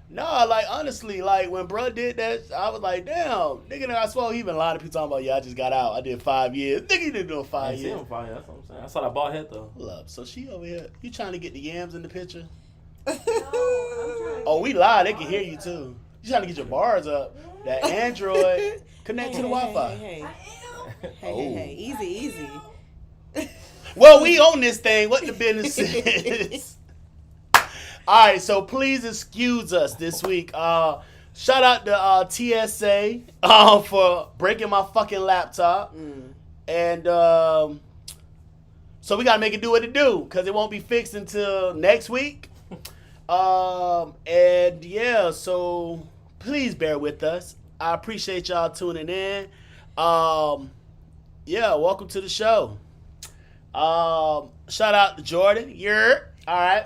No, like honestly, like when bro did that, I was like, damn, nigga. I swear he been a lot of people talking about, yeah, I just got out. I did 5 years. Nigga, you didn't do I 5 ain't see years. him 5 years. That's what I'm saying. I saw that bald head though. Hold up. So she over here. You trying to get the yams in the picture? No, I'm trying to Oh, we get live. my They can hear you bars too. You trying to get your bars up? That Android connect to the Wi-Fi. Hey, Hey, hey, easy, easy. Well, we own this thing. What the business is? All right, so please excuse us this week. Shout out to TSA for breaking my fucking laptop. And so we got to make it do what it do because it won't be fixed until next week. And yeah, so please bear with us. I appreciate y'all tuning in. Yeah, welcome to the show. Shout out to Jordan. You're all right.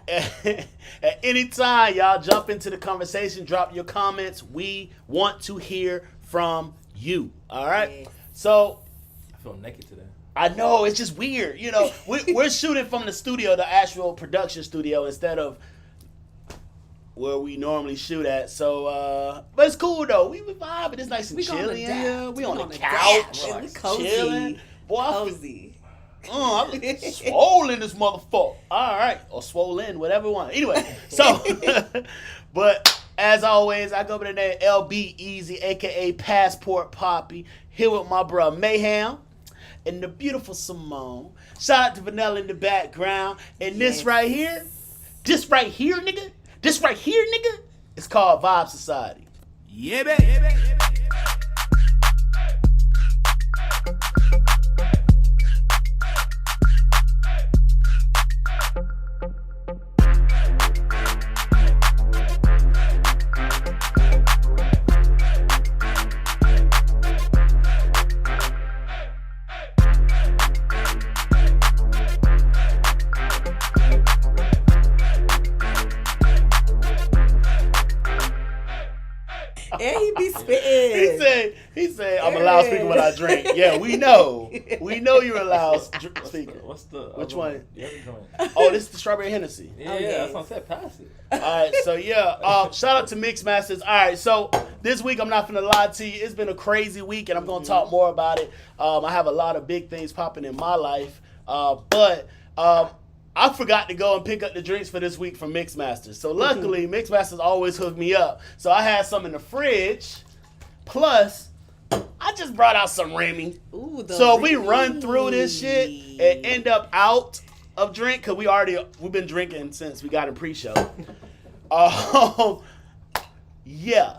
At any time, y'all jump into the conversation, drop your comments. We want to hear from you. All right. Yes. So I feel naked today. I know it's just weird. You know, we're shooting from the studio, the actual production studio, instead of where we normally shoot at. So, but it's cool though. We vibing. It's nice and We gonna chilly in adapt. here. We on the gonna couch, adapt. We cozy. chilling. Boy, I feel- Cozy. I'm swollen this motherfucker. All right. Or swollen, whatever you want. Anyway, so, but as always, I go by the name LB Easy, a.k.a. Passport Poppy, here with my bro Mayhem and the beautiful Simone. Shout out to Vanilla in the background. And this Yes. right here, nigga, it's called Vibe Society. Yeah, baby. And he be spitting. He said, I'm a loudspeaker when I drink. Yeah, we know. We know you're a loudspeaker. What's the Which other one? The other joint. Oh, this is the Strawberry Hennessy. Yeah, Oh, yes. that's what I said. Pass it. All right, so yeah, shout out to Mix Masters. All right, so this week I'm not gonna lie to you. It's been a crazy week, and I'm gonna talk more about it. I have a lot of big things popping in my life, but I forgot to go and pick up the drinks for this week from Mix Masters. So luckily, Mix Masters always hook me up. So I had some in the fridge. Plus, I just brought out some Remy. Ooh, the So we Remy. run through this shit and end up out of drink because we've been drinking since we got in pre-show. Yeah.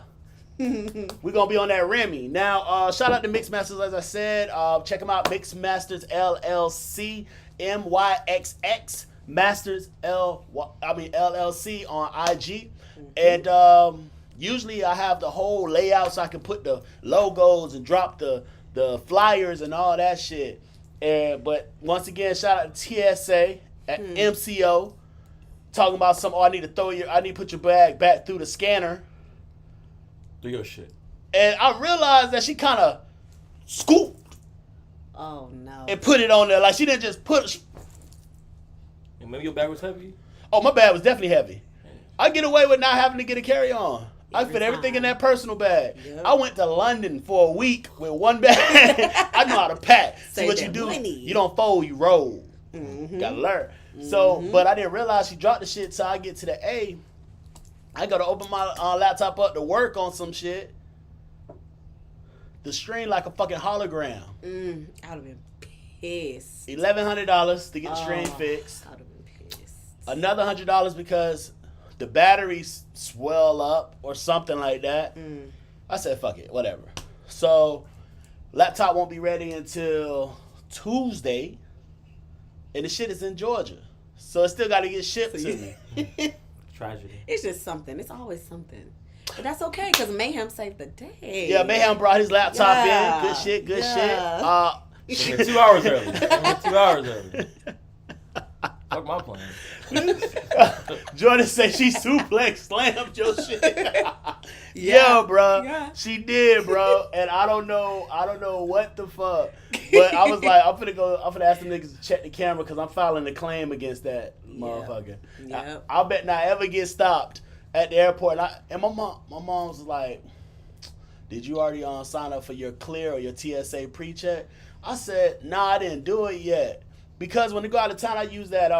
We're going to be on that Remy. Now, shout out to Mixmasters, as I said. Check them out, Mixmasters LLC, MYXX, Masters LLC on IG. And usually I have the whole layout so I can put the logos and drop the flyers and all that shit. But once again, shout out to TSA at MCO. Talking about I need to put your bag back through the scanner. Do your shit. And I realized that she kind of scooped Oh no. and put it on there. Like she didn't just put. And maybe your bag was heavy. Oh, my bag was definitely heavy. I get away with not having to get a carry-on. I Every fit everything in time. that personal bag. Yep. I went to London for a week with one bag. I know how to pack. See Save what you that do? money. You don't fold, you roll. Mhm. Gotta learn. So, but I didn't realize she dropped the shit. So I get to the A. I gotta open my laptop up to work on some shit. The screen like a fucking hologram. I'd have been pissed. $1,100 to get the screen Oh, fixed. I'd have been pissed. Another $100 because the batteries swell up or something like that. I said, fuck it, whatever. So, laptop won't be ready until Tuesday, and the shit is in Georgia. So, it still got to get shipped to me. Tragedy. It's just something. It's always something. But that's okay because Mayhem saved the day. Yeah, Mayhem brought his laptop Yeah. in. Good shit, good Yeah. shit. Went 2 hours early. Went 2 hours early. Fuck my plan. Jordan said she suplex slammed your shit. Yeah, bro. Yeah. She did, bro. And I don't know what the fuck. But I was like, I'm finna ask them niggas to check the camera because I'm filing a claim against that motherfucker. Yep. I'll bet not ever get stopped at the airport. And my mom's like, did you already sign up for your clear or your TSA pre-check? I said, nah, I didn't do it yet. Because when I go out of town, I use that,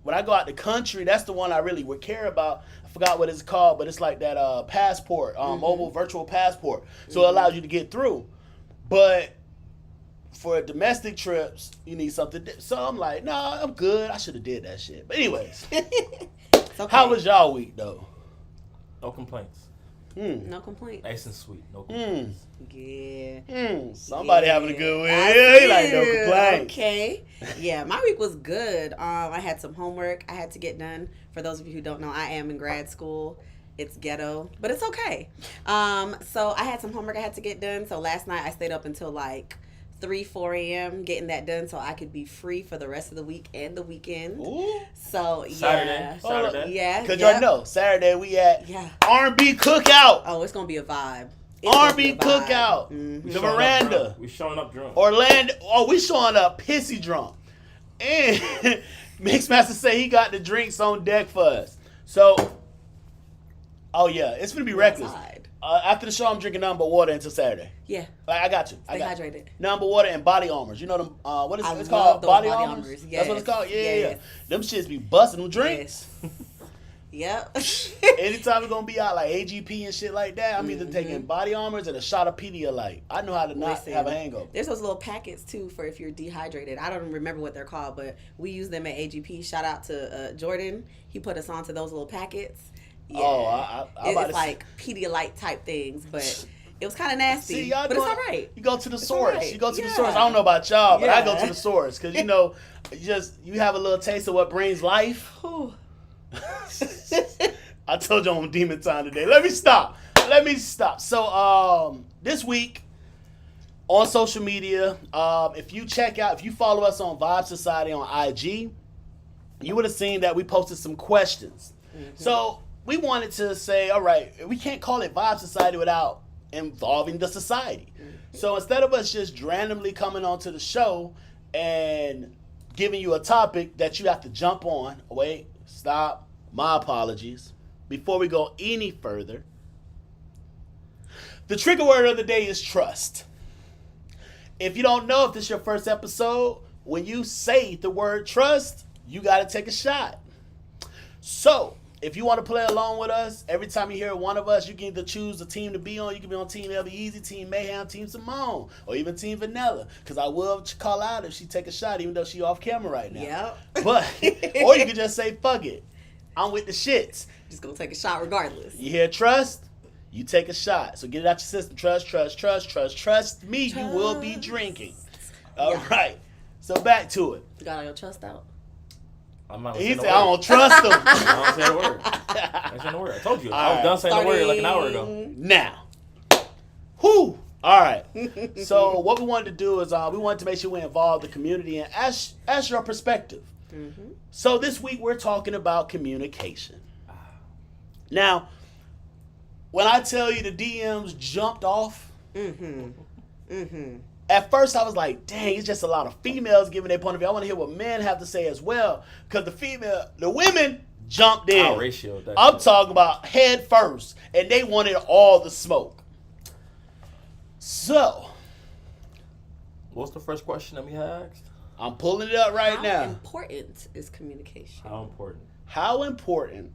when I go out the country, that's the one I really would care about. I forgot what it's called, but it's like that passport, mobile virtual passport. So it allows you to get through. But for domestic trips, you need something. So I'm like, nah, I'm good. I should have did that shit. But anyways, Okay. how was y'all week, though? No complaints. No complaints. Nice and sweet. No complaints. Yeah. Somebody having a good week. I He like no do. complaints. Okay. Yeah, my week was good. I had some homework I had to get done. For those of you who don't know, I am in grad school. It's ghetto, but it's okay. So I had some homework I had to get done. So last night I stayed up until like 4 a.m. getting that done so I could be free for the rest of the week and the weekend. Ooh. So yeah. Saturday. Yeah. Because yep. y'all know, Saturday we at Yeah. R&B Cookout. Oh, it's gonna be a vibe. It's gonna be R&B a vibe. Cookout. Mhm. The veranda. We showing up drunk. Orlando. Oh, we showing up pissy drunk. And Mixmaster say he got the drinks on deck for us. So, oh yeah, it's gonna be reckless. Outside. After the show, I'm drinking nothing but water until Saturday. Yeah. Like, I got you. Stay hydrated. Nothing but water and body armors. You know them? What is I it's love called? those Body body armors. armors. That's what it's Yes. called. Yeah, Yes. Them shits be busting them drinks. Yep. Anytime we're gonna be out like AGP and shit like that, I'm either Mm-hmm. taking body armors and a shot of Pedialyte. I know how to not Listen, have a hangover. There's those little packets too for if you're dehydrated. I don't remember what they're called, but we use them at AGP. Shout out to Jordan. He put us onto those little packets. Yeah. Oh, I'm about it's to like Pedialyte type things, but it was kind of nasty. See, y'all but doing, it's all right. You go to the all source. right. You go to the Yeah. source. I don't know about y'all, but I go Yeah. to the source because you know, you have a little taste of what brings life. Whew. I told you I'm on demon time today. Let me stop. So, this week on social media, if you follow us on Vibe Society on IG, you would have seen that we posted some questions. So we wanted to say, all right, we can't call it Vibe Society without involving the society. So instead of us just randomly coming onto the show and giving you a topic that you have to jump on, wait, stop, my apologies. Before we go any further, the trigger word of the day is trust. If you don't know if this is your first episode, when you say the word trust, you got to take a shot. So, if you want to play along with us, every time you hear one of us, you can either choose a team to be on. You can be on Team LB Easy, Team Mayhem, Team Simone, or even Team Vanilla. Because I will call out if she take a shot, even though she off camera right now. Yep. But, or you can just say, fuck it. I'm with the shits. Just gonna take a shot regardless. You hear trust? You take a shot. So get it out your system. Trust me, you will be drinking. All right. So back to it. You got all your trust out. I'm not He saying said, a I word. don't trust him. I don't say a word. I ain't saying a word. I told you. I was done saying the word like an hour ago. Now. Whew. All right. So what we wanted to do is we wanted to make sure we involve the community and ask your perspective. Mm-hmm. So this week we're talking about communication. Now, when I tell you the DMs jumped off, at first I was like, dang, it's just a lot of females giving their point of view. I want to hear what men have to say as well. Because the women jumped in. Our ratio. I'm talking about head first. And they wanted all the smoke. So, What's the first question that we had asked? I'm pulling it up right How now. important is communication? How important? How important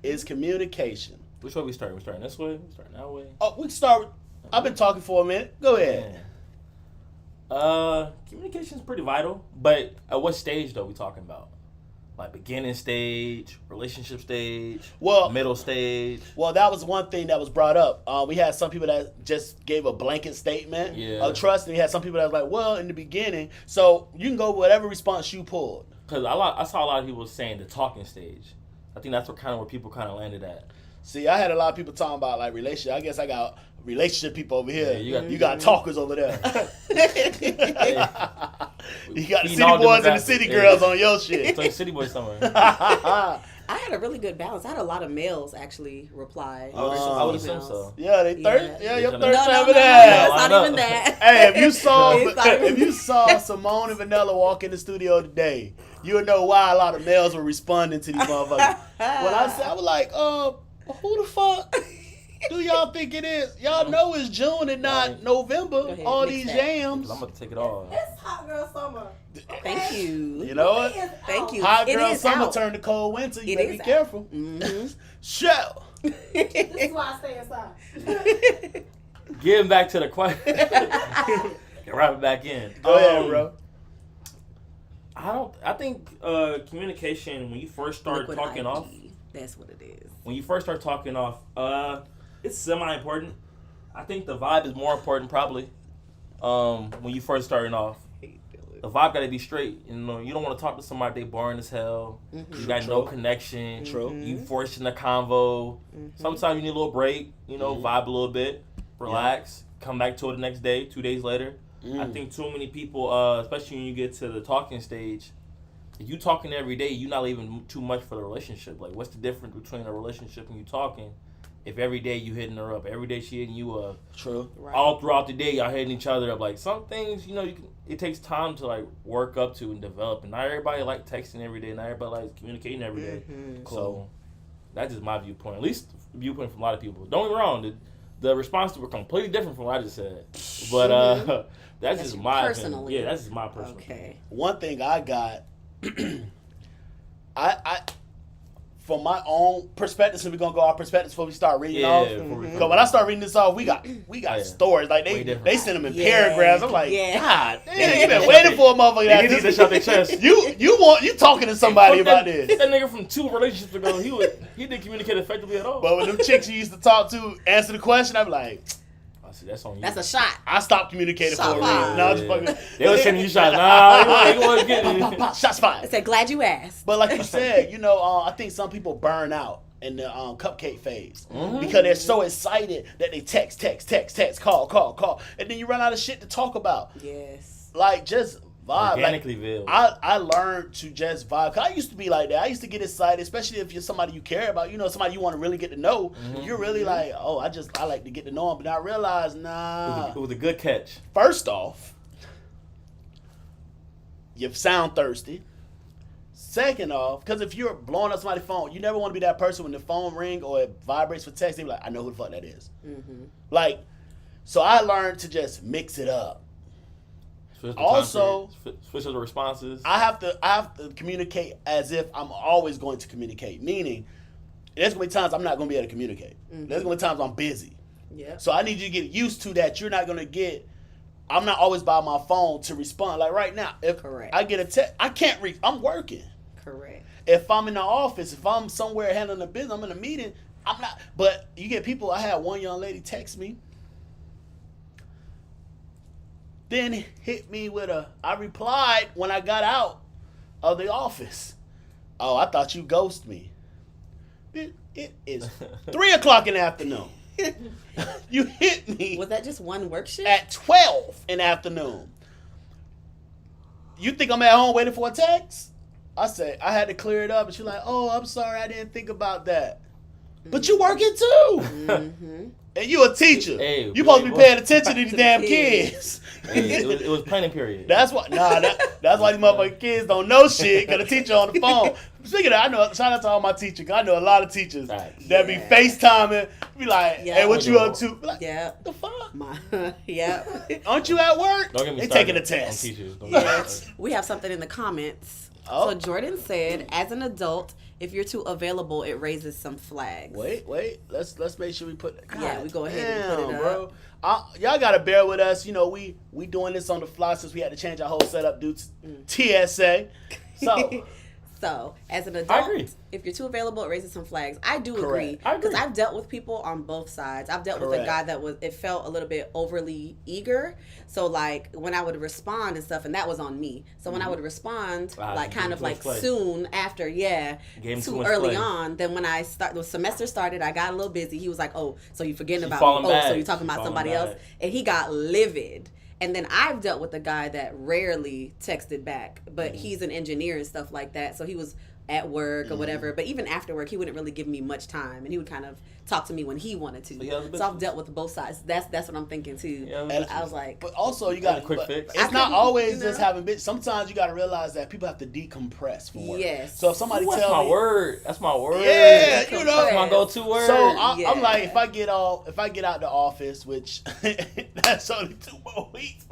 is communication? Which way we starting? We starting this way? We starting that way? Oh, we can start with, I've been talking for a minute. Go ahead. Communication is pretty vital, but at what stage though we talking about? Like beginning stage, relationship stage, Well- middle stage. Well, that was one thing that was brought up. We had some people that just gave a blanket statement of trust, and we had some people that was like, well, in the beginning. So you can go with whatever response you pulled. Because I saw a lot of people saying the talking stage. I think that's where people kind of landed at. See, I had a lot of people talking about like relationship. I guess I got relationship people over here. Yeah, you got talkers over there. You got the Feeding city all boys and the demographics. city Yeah. girls on your shit. It's like City Boy somewhere. I had a really good balance. I had a lot of males actually reply. I would assume so. Yeah, they thirst. Yeah. Yeah, your No, thirst No, over it's there. not even that. Hey, if you saw It's not even- if you saw Simone and Vanilla walk in the studio today, you would know why a lot of males were responding to these motherfuckers. When I said, I was like, who the fuck do y'all think it is? Y'all know it's June and not November. Go ahead, All mix these that. jams. I'm about to take it off. It's hot girl summer. Thank you. You know what? Thank you. Hot It girl is summer out. turned to cold winter. You It better is be out. careful. Mm-hmm. Show. This is why I stay inside. Getting back to the question. Wrap it back in. Go ahead, bro. I think communication when you first start Liquid talking IV. off. That's what it is. When you first start talking off, it's semi-important. I think the vibe is more important probably. When you first starting off, the vibe got to be straight. You know, you don't want to talk to somebody they boring as hell. Mm-hmm. You got no connection. True. You forcing the convo. Sometimes you need a little break. You know, vibe a little bit, relax, come back to it the next day, 2 days later. I think too many people, especially when you get to the talking stage, if you talking every day, you're not leaving too much for the relationship. Like, what's the difference between a relationship and you talking? If every day you hitting her up, every day she hitting you up, True. Right. all throughout the day y'all hitting each other up. Like, some things, you know, it takes time to like work up to and develop. And not everybody like texting every day. Not everybody likes communicating every day. So that's just my viewpoint. At least viewpoint from a lot of people. Don't get me wrong. The responses were completely different from what I just said. But that's just my personally. opinion. Yeah, that's just my personal. Okay. One thing I got, I from my own perspective, so we're gonna go our perspectives before we start reading Yeah, off. before we- Because when I start reading this off, we got Yeah. stories like Way different. they send them in Yeah. paragraphs. I'm like, Yeah. God damn, you Yeah. been waiting for a motherfucker They like need to this. shut their chest. You talking to somebody Fuck about that, this. That nigga from 2 relationships ago, he didn't communicate effectively at all. But when them chicks you used to talk to answer the question, I'm like, I see, that's on you. That's a shot. I stopped communicating Shot for a reason. fired. No, I'm just fucking. They was sending you shots. Nah, you wasn't getting Pop, it. pop, shots I fired. said, glad you asked. But like you said, you know, I think some people burn out in the cupcake phase because they're so excited that they text, call, and then you run out of shit to talk about. Yes. Like, just vibe. Organically, Like, Vil. I learned to just vibe. 'Cause I used to be like that. I used to get excited, especially if you're somebody you care about. You know, somebody you want to really get to know. You're really like, oh, I like to get to know them. But I realized, nah. It was a good catch. First off, you sound thirsty. Second off, because if you're blowing up somebody's phone, you never want to be that person when the phone ring or it vibrates for text. They be like, I know who the fuck that is. Like, so I learned to just mix it up. Switch the Also- time period, switch the responses. I have to communicate as if I'm always going to communicate. Meaning, there's gonna be times I'm not gonna be able to communicate. There's gonna be times I'm busy. Yeah. So I need you to get used to that. You're not gonna get. I'm not always by my phone to respond. Like right now, if Correct. I get a text, I can't reach. I'm working. Correct. If I'm in the office, if I'm somewhere handling a business, I'm in a meeting. I'm not. But you get people. I had one young lady text me. Then hit me with a. I replied when I got out of the office. Oh, I thought you ghosted me. It is 3:00 in the afternoon. You hit me Was that just one work shift? at 12 in the afternoon. You think I'm at home waiting for a text? I said I had to clear it up, and she's like, "Oh, I'm sorry, I didn't think about that." But you working too, and you a teacher. Hey, you supposed to be what? paying attention to these To the damn kids. kids. Hey, it was planning period. That's why. That's why these motherfucking kids don't know shit. Cause the teacher on the phone. Speaking of that, I know. Shout out to all my teachers. 'Cause I know a lot of teachers Facts. that be Yeah. FaceTiming. Be like, Yeah. "Hey, what you up to?" Be like, Yeah. the fuck? Yeah. Aren't you at work? Don't get me They started taking a on test. teachers. Don't get me Yes. started. We have something in the comments. Oh. So Jordan said, as an adult, if you're too available, it raises some flags. Wait. Let's make sure we put. Yeah, we go ahead and put it bro. Y'all gotta bear with us. You know, we doing this on the fly since we had to change our whole setup due to TSA. So So, as an I adult, agree. if you're too available, it raises some flags. I do Correct. agree. I agree. Because I've dealt with people on both sides. I've dealt with a Correct. guy that it felt a little bit overly eager. So, like, when I would respond and stuff, and that was on me. So, when I would respond, Ah, kind you of gave him like too much play. soon after, Gave him too too much early play. on, then when the semester started, I got a little busy. He was like, oh, so you forgetting She about falling me. Oh, so back. you're talking She about falling somebody back. else. And he got livid. And then I've dealt with a guy that rarely texted back, but he's an engineer and stuff like that. So he was at work or whatever. But even after work, he wouldn't really give me much time, and he would kind of talk to me when he wanted to. So I've dealt with both sides. That's what I'm thinking too. Yeah, I was like, but also you got a quick fix. It's not always just having bitch. Sometimes you got to realize that people have to decompress from work. Yes. So if somebody That's tells my me, word. That's my word. Yeah, you know. That's my go-to word. So I'm like, if I get out the office, which that's only 2 more weeks,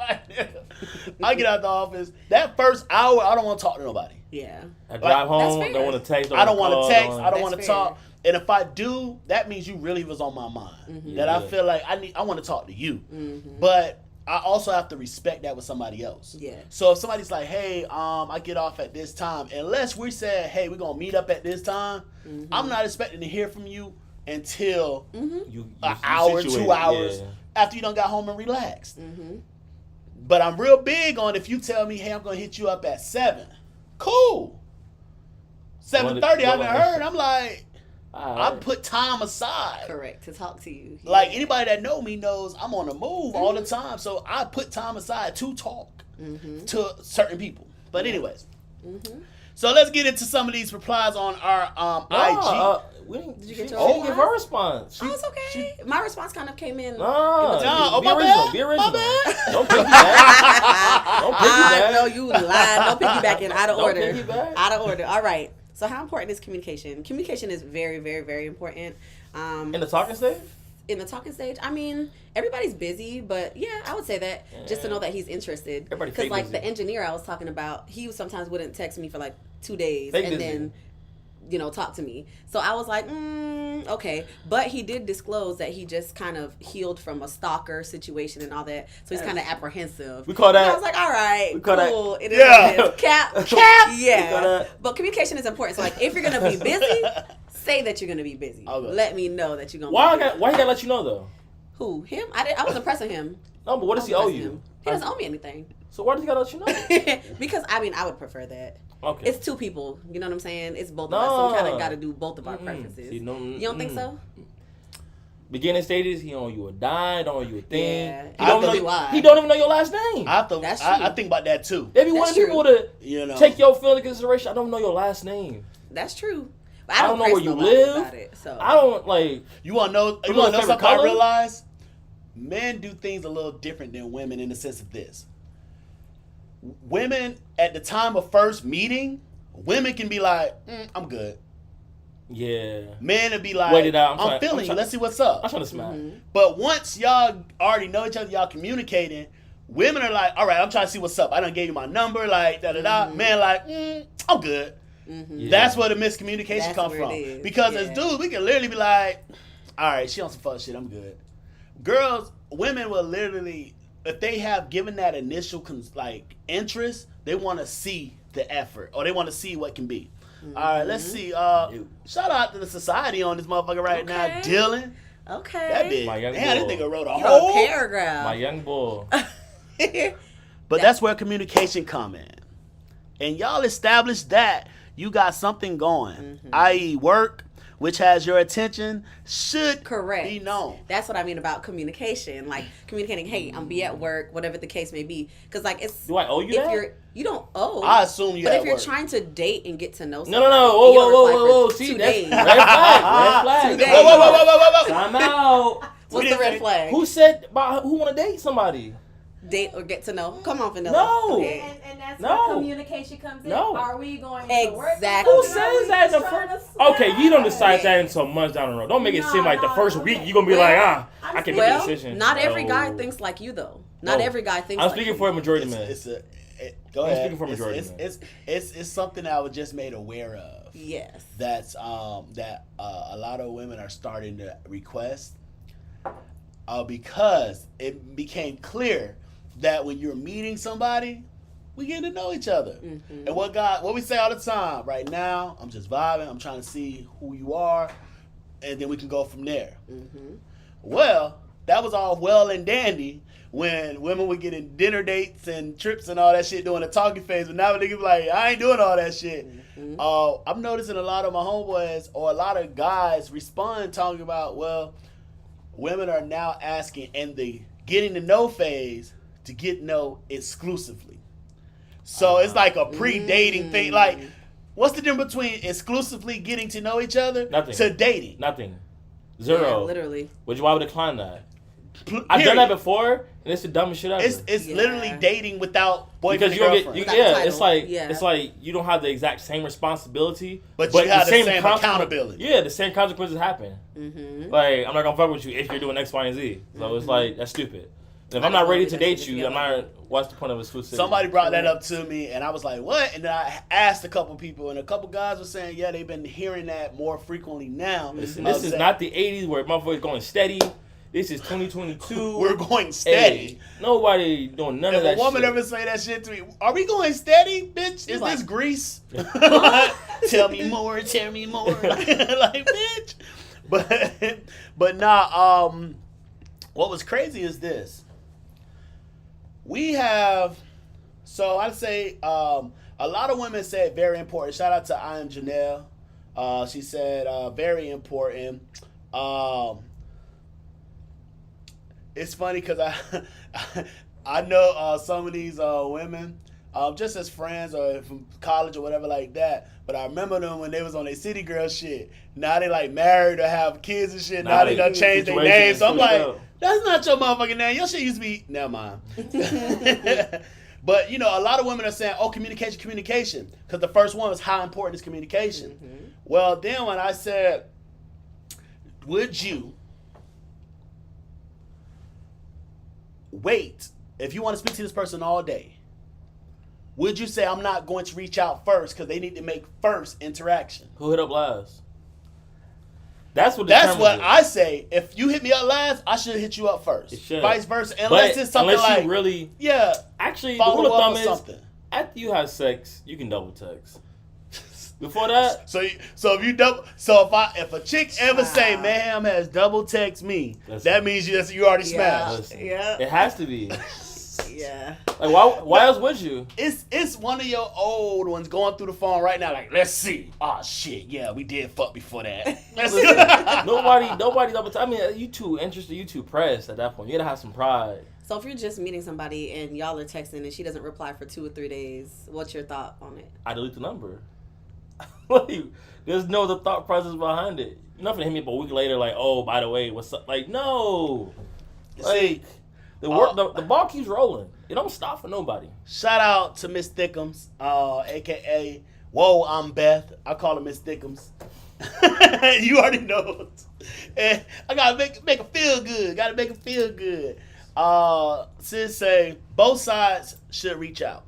I get out the office. That first hour, I don't want to talk to nobody. yeah. I drive home. fair. Don't want to text. I don't want to text. I don't That's want to fair. talk. And if I do, that means you really was on my mind. That I feel like I want to talk to you. But I also have to respect that with somebody else. Yeah. So if somebody's like, hey, I get off at this time, unless we said, hey, we're gonna meet up at this time, I'm not expecting to hear from you until You an hour, situated, 2 hours yeah. after you done got home and relaxed. But I'm real big on if you tell me, hey, I'm gonna hit you up at 7. Cool. 7:30, I haven't heard. I'm like, I put time aside. Correct, to talk to you. Like anybody that know me knows I'm on the move all the time, so I put time aside to talk to certain people. But anyways, so let's get into some of these replies on our IG. Did you get your She didn't give her response. Oh, it's okay. My response kind of came in. No, No, be my original. bad. Be My original. bad. Don't piggyback. Don't I piggyback. know you lied. No piggybacking. Out of Don't order. piggyback. Out of order. All right. So how important is communication? Communication is very, very, very important. In the talking stage? In the talking stage, I mean, everybody's busy, but yeah, I would say that just to know that he's interested. Everybody Because fake like busy. the engineer I was talking about, he sometimes wouldn't text me for like 2 days Fake and busy. then, talk to me. So I was like, okay. But he did disclose that he just kind of healed from a stalker situation and all that. So he's kind of apprehensive. We call And that- I was like, all right, we call that- cool. It is Yeah. what it is. Cap. We call Yeah. that- But communication is important. So like, if you're gonna be busy, say that you're gonna be busy. Okay. Let me know that you're gonna. Why be busy. he gotta let you know though? Who? Him? I wasn't pressing him. No, but what does he owe you? He doesn't owe me anything. So why does he gotta let you know? Because I would prefer that. Okay. It's 2 people. You know what I'm saying? It's both of us. So we kind No. of got to do both of our preferences. See, You don't think so? Beginning stages, he don't owe you a dime, don't owe you a thing. Yeah. He don't Maybe know. why. He don't even know your last name. That's true. I think about that too. They be That's wanting true. people to You know, take your feeling into consideration. I don't know your last name. That's true. But I don't know press where you nobody live. About it, so. I don't like. You want to know? You Who's want to your know favorite something I color? realize? Men do things a little different than women in the sense of this. Women at the time of first meeting, women can be like, I'm good. Yeah. Men would be like, Wait it out. I'm feeling you. Let's see what's up. I'm trying to smack. But once y'all already know each other, y'all communicating, women are like, all right, I'm trying to see what's up. I done gave you my number, like, da-da-da. Men like, I'm good. Yeah. That's where the miscommunication That's comes where from. it is. Because Yeah. as dudes, we can literally be like, all right, she on some fuck shit, I'm good. Women will literally, if they have given that initial interest, they want to see the effort or they want to see what can be. All right, let's see. Shout out to the society on this motherfucker right now, Okay. Dylan. Okay. That bitch. My young Damn, boy. this nigga wrote a You wrote whole a paragraph. My young boy. But that's where communication come in. And y'all established that you got something going, i.e. work, which has your attention, should Correct. be known. That's what I mean about communication. Like communicating, hey, I'm be at work, whatever the case may be. Because like it's Do I owe you if that? you don't owe. I assume you But at if you're work. trying to date and get to know No, somebody, Whoa, you don't reply whoa. for See, 2 that's days. red flag. Red 2 flag. days. Whoa. Time out. What's the red flag? Who said about who want to date somebody? Date or get to know? Come on, Vanilla. No. Go ahead. And that's No. where communication comes in. No. Are we going to work? Exactly. Who Are says we that in the just trying first? to Okay, you don't decide Yeah. that until months down the road. Don't make it No, seem like the no, first no. week you're gonna be Well, like, I can make a Well, decision. not every guy No. thinks like you though. Not No. every guy thinks. I'm like speaking you. for a majority man. Go I'm ahead. speaking for majority man. It's something I was just made aware of. Yes. That's that a lot of women are starting to request because it became clear that when you're meeting somebody, we get to know each other. Mm-hmm. And what we say all the time, right now, I'm just vibing, I'm trying to see who you are, and then we can go from there. Mm-hmm. Well, that was all well and dandy when women would get in dinner dates and trips and all that shit during the talking phase, but now niggas be like, I ain't doing all that shit. Mm-hmm. I'm noticing a lot of my homeboys or a lot of guys respond talking about, well, women are now asking in the getting to know phase to get to know exclusively. So it's like a pre-dating thing. Like What's the difference between exclusively getting to know each other Nothing. to dating? Nothing. Yeah, Zero. literally. Which why would decline that? Period. I've done that before, and it's the dumbest shit ever. It's Yeah. literally dating without boyfriend because you and don't girlfriend. get, Without it's title. like Yeah. it's like you don't have the exact same responsibility, But you have the same consequ- accountability. Yeah, the same consequences happen. Mm-hmm. Like I'm not gonna fuck with you if you're doing X, Y, and Z. So it's like that's stupid. And if I'm not ready to date you, I'm not. What's the point of exclusivity? Somebody brought that up to me, and I was like, "What?" And then I asked a couple people, and a couple guys were saying, "Yeah, they've been hearing that more frequently now." Listen, this is not the '80s where motherfuckers going steady. This is 2022. We're going steady. Hey, nobody doing none of If that a woman shit. ever say that shit to me, are we going steady, bitch? Is Like- this Grease? Tell me more, tell me more. like, bitch. But nah, what was crazy is this. We have, so I'd say a lot of women said very important. Shout out to I Am Janelle. She said very important. It's funny because I know some of these women just as friends or from college or whatever like that. But I remember them when they was on their city girl shit. Now they like married or have kids and shit. Now they done changed their name. So I'm like, that's not your motherfucking name. Your shit used to be. Never mind. But you know, a lot of women are saying, "Oh, communication," because the first one was how important is communication. Mm-hmm. Well, then when I said, "Would you wait if you want to speak to this person all day? Would you say I'm not going to reach out first because they need to make first interaction?" Who hit up last? That's what. That's what it. I say. If you hit me up last, I should hit you up first. It should. Vice versa, unless it's something unless like you really yeah, actually the follow rule of up thumb or is something. after you have sex, you can double text. Before that, So if you double, if a chick ever say ma'am has double text me, Listen. that means you already Yeah. smashed. listen, Yeah. it has to be. Yeah. Like why else would you? It's one of your old ones going through the phone right now. Like, let's see. Oh shit, yeah, we did fuck before that. Let's see. Nobody double text. I mean, you too interested, you too pressed at that point. You gotta have some pride. So if you're just meeting somebody and y'all are texting and she doesn't reply for 2 or 3 days, what's your thought on it? I delete the number. Like, there's no other thought process behind it. You're not gonna hit me up a week later, like, oh, by the way, what's up? Like, no. See, The ball keeps rolling. It don't stop for nobody. shout out to Miss Thickums, aka Whoa, I'm Beth. I call her Miss Thickums. You already know. And I gotta make her feel good. Gotta make her feel good. Sis say both sides should reach out.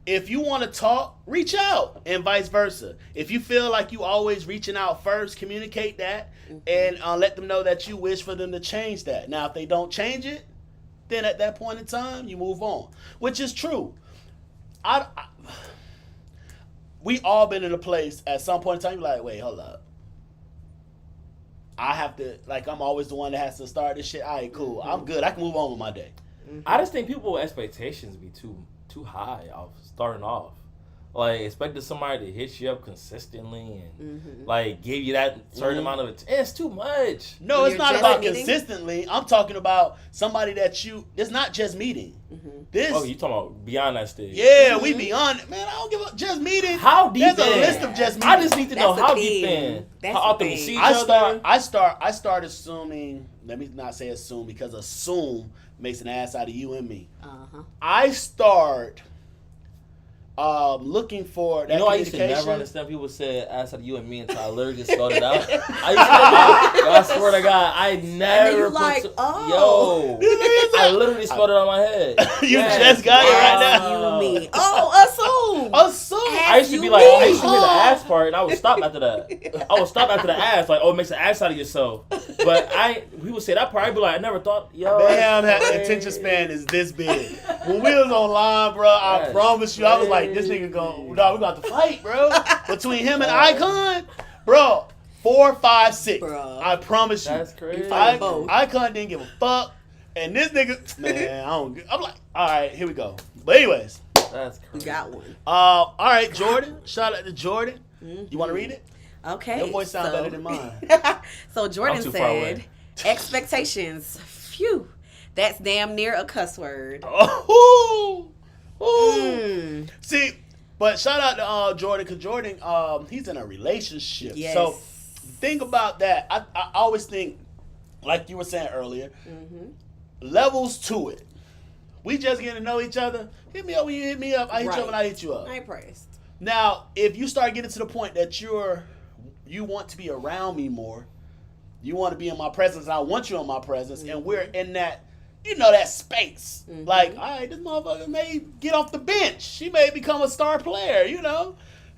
If you want to talk, reach out, and vice versa. If you feel like you always reaching out first, communicate that, and let them know that you wish for them to change that. Now, if they don't change it, then at that point in time, you move on, which is true. We all been in a place at some point in time, you're like, wait, hold up. I have to, like, I'm always the one that has to start this shit. All right, cool. I'm good. I can move on with my day. I just think people's expectations be too high off starting off. Like expecting somebody to hit you up consistently and like give you that certain amount of attention. It's too much. No, When it's you're not just about meeting? consistently. I'm talking about somebody that it's not just meeting. This, Oh, you talking about beyond that stage? yeah, we beyond it. Man, I don't give a just meeting. How deep? There's a in? list of just I meetings. just need to That's know the how thing. deep in, That's how the often we thing. see each I other. start assuming, let me not say assume because assume makes an ass out of you and me. Uh-huh. I start looking for that You know, I used to communication. never understand people say ass out of you and me until I literally just spelled it out. I swear to God, I never you put like, yo. oh. I literally spelled it on my head. You Yes. just got it right now. You and me. Oh, assume. Assume. I used to be like, I used to hear the ass part, and I would stop after that. I would stop after the ass, like, oh, it makes an ass out of yourself. But people say that part, I'd be like, I never thought, yo. Damn, that that's attention crazy. span is this big. When we was online, bro, I That's promise you, I was like, this crazy. nigga we got to fight, bro. Between him and Icon, bro, 4, 5, 6. Bruh. I promise you. That's crazy. fight both. Icon didn't give a fuck. And this nigga, man, I'm like, all right, here we go. But anyways, That's We crazy. got one. all right, Jordan. Shout out to Jordan. You want to read it? Okay. Your voice sounds better than mine. So Jordan I'm too far said, away. expectations. Phew. That's damn near a cuss word. Oh, ooh. Mm. See, But shout out to Jordan, because Jordan, he's in a relationship. Yes. So think about that. I always think, like you were saying earlier, levels to it. We just getting to know each other. Hit me up when you hit me up. I hit you up when I hit you up. I ain't pressed. Now, if you start getting to the point that you want to be around me more, you want to be in my presence, and I want you in my presence, and we're in that, that space. Like, all right, this motherfucker may get off the bench. She may become a star player,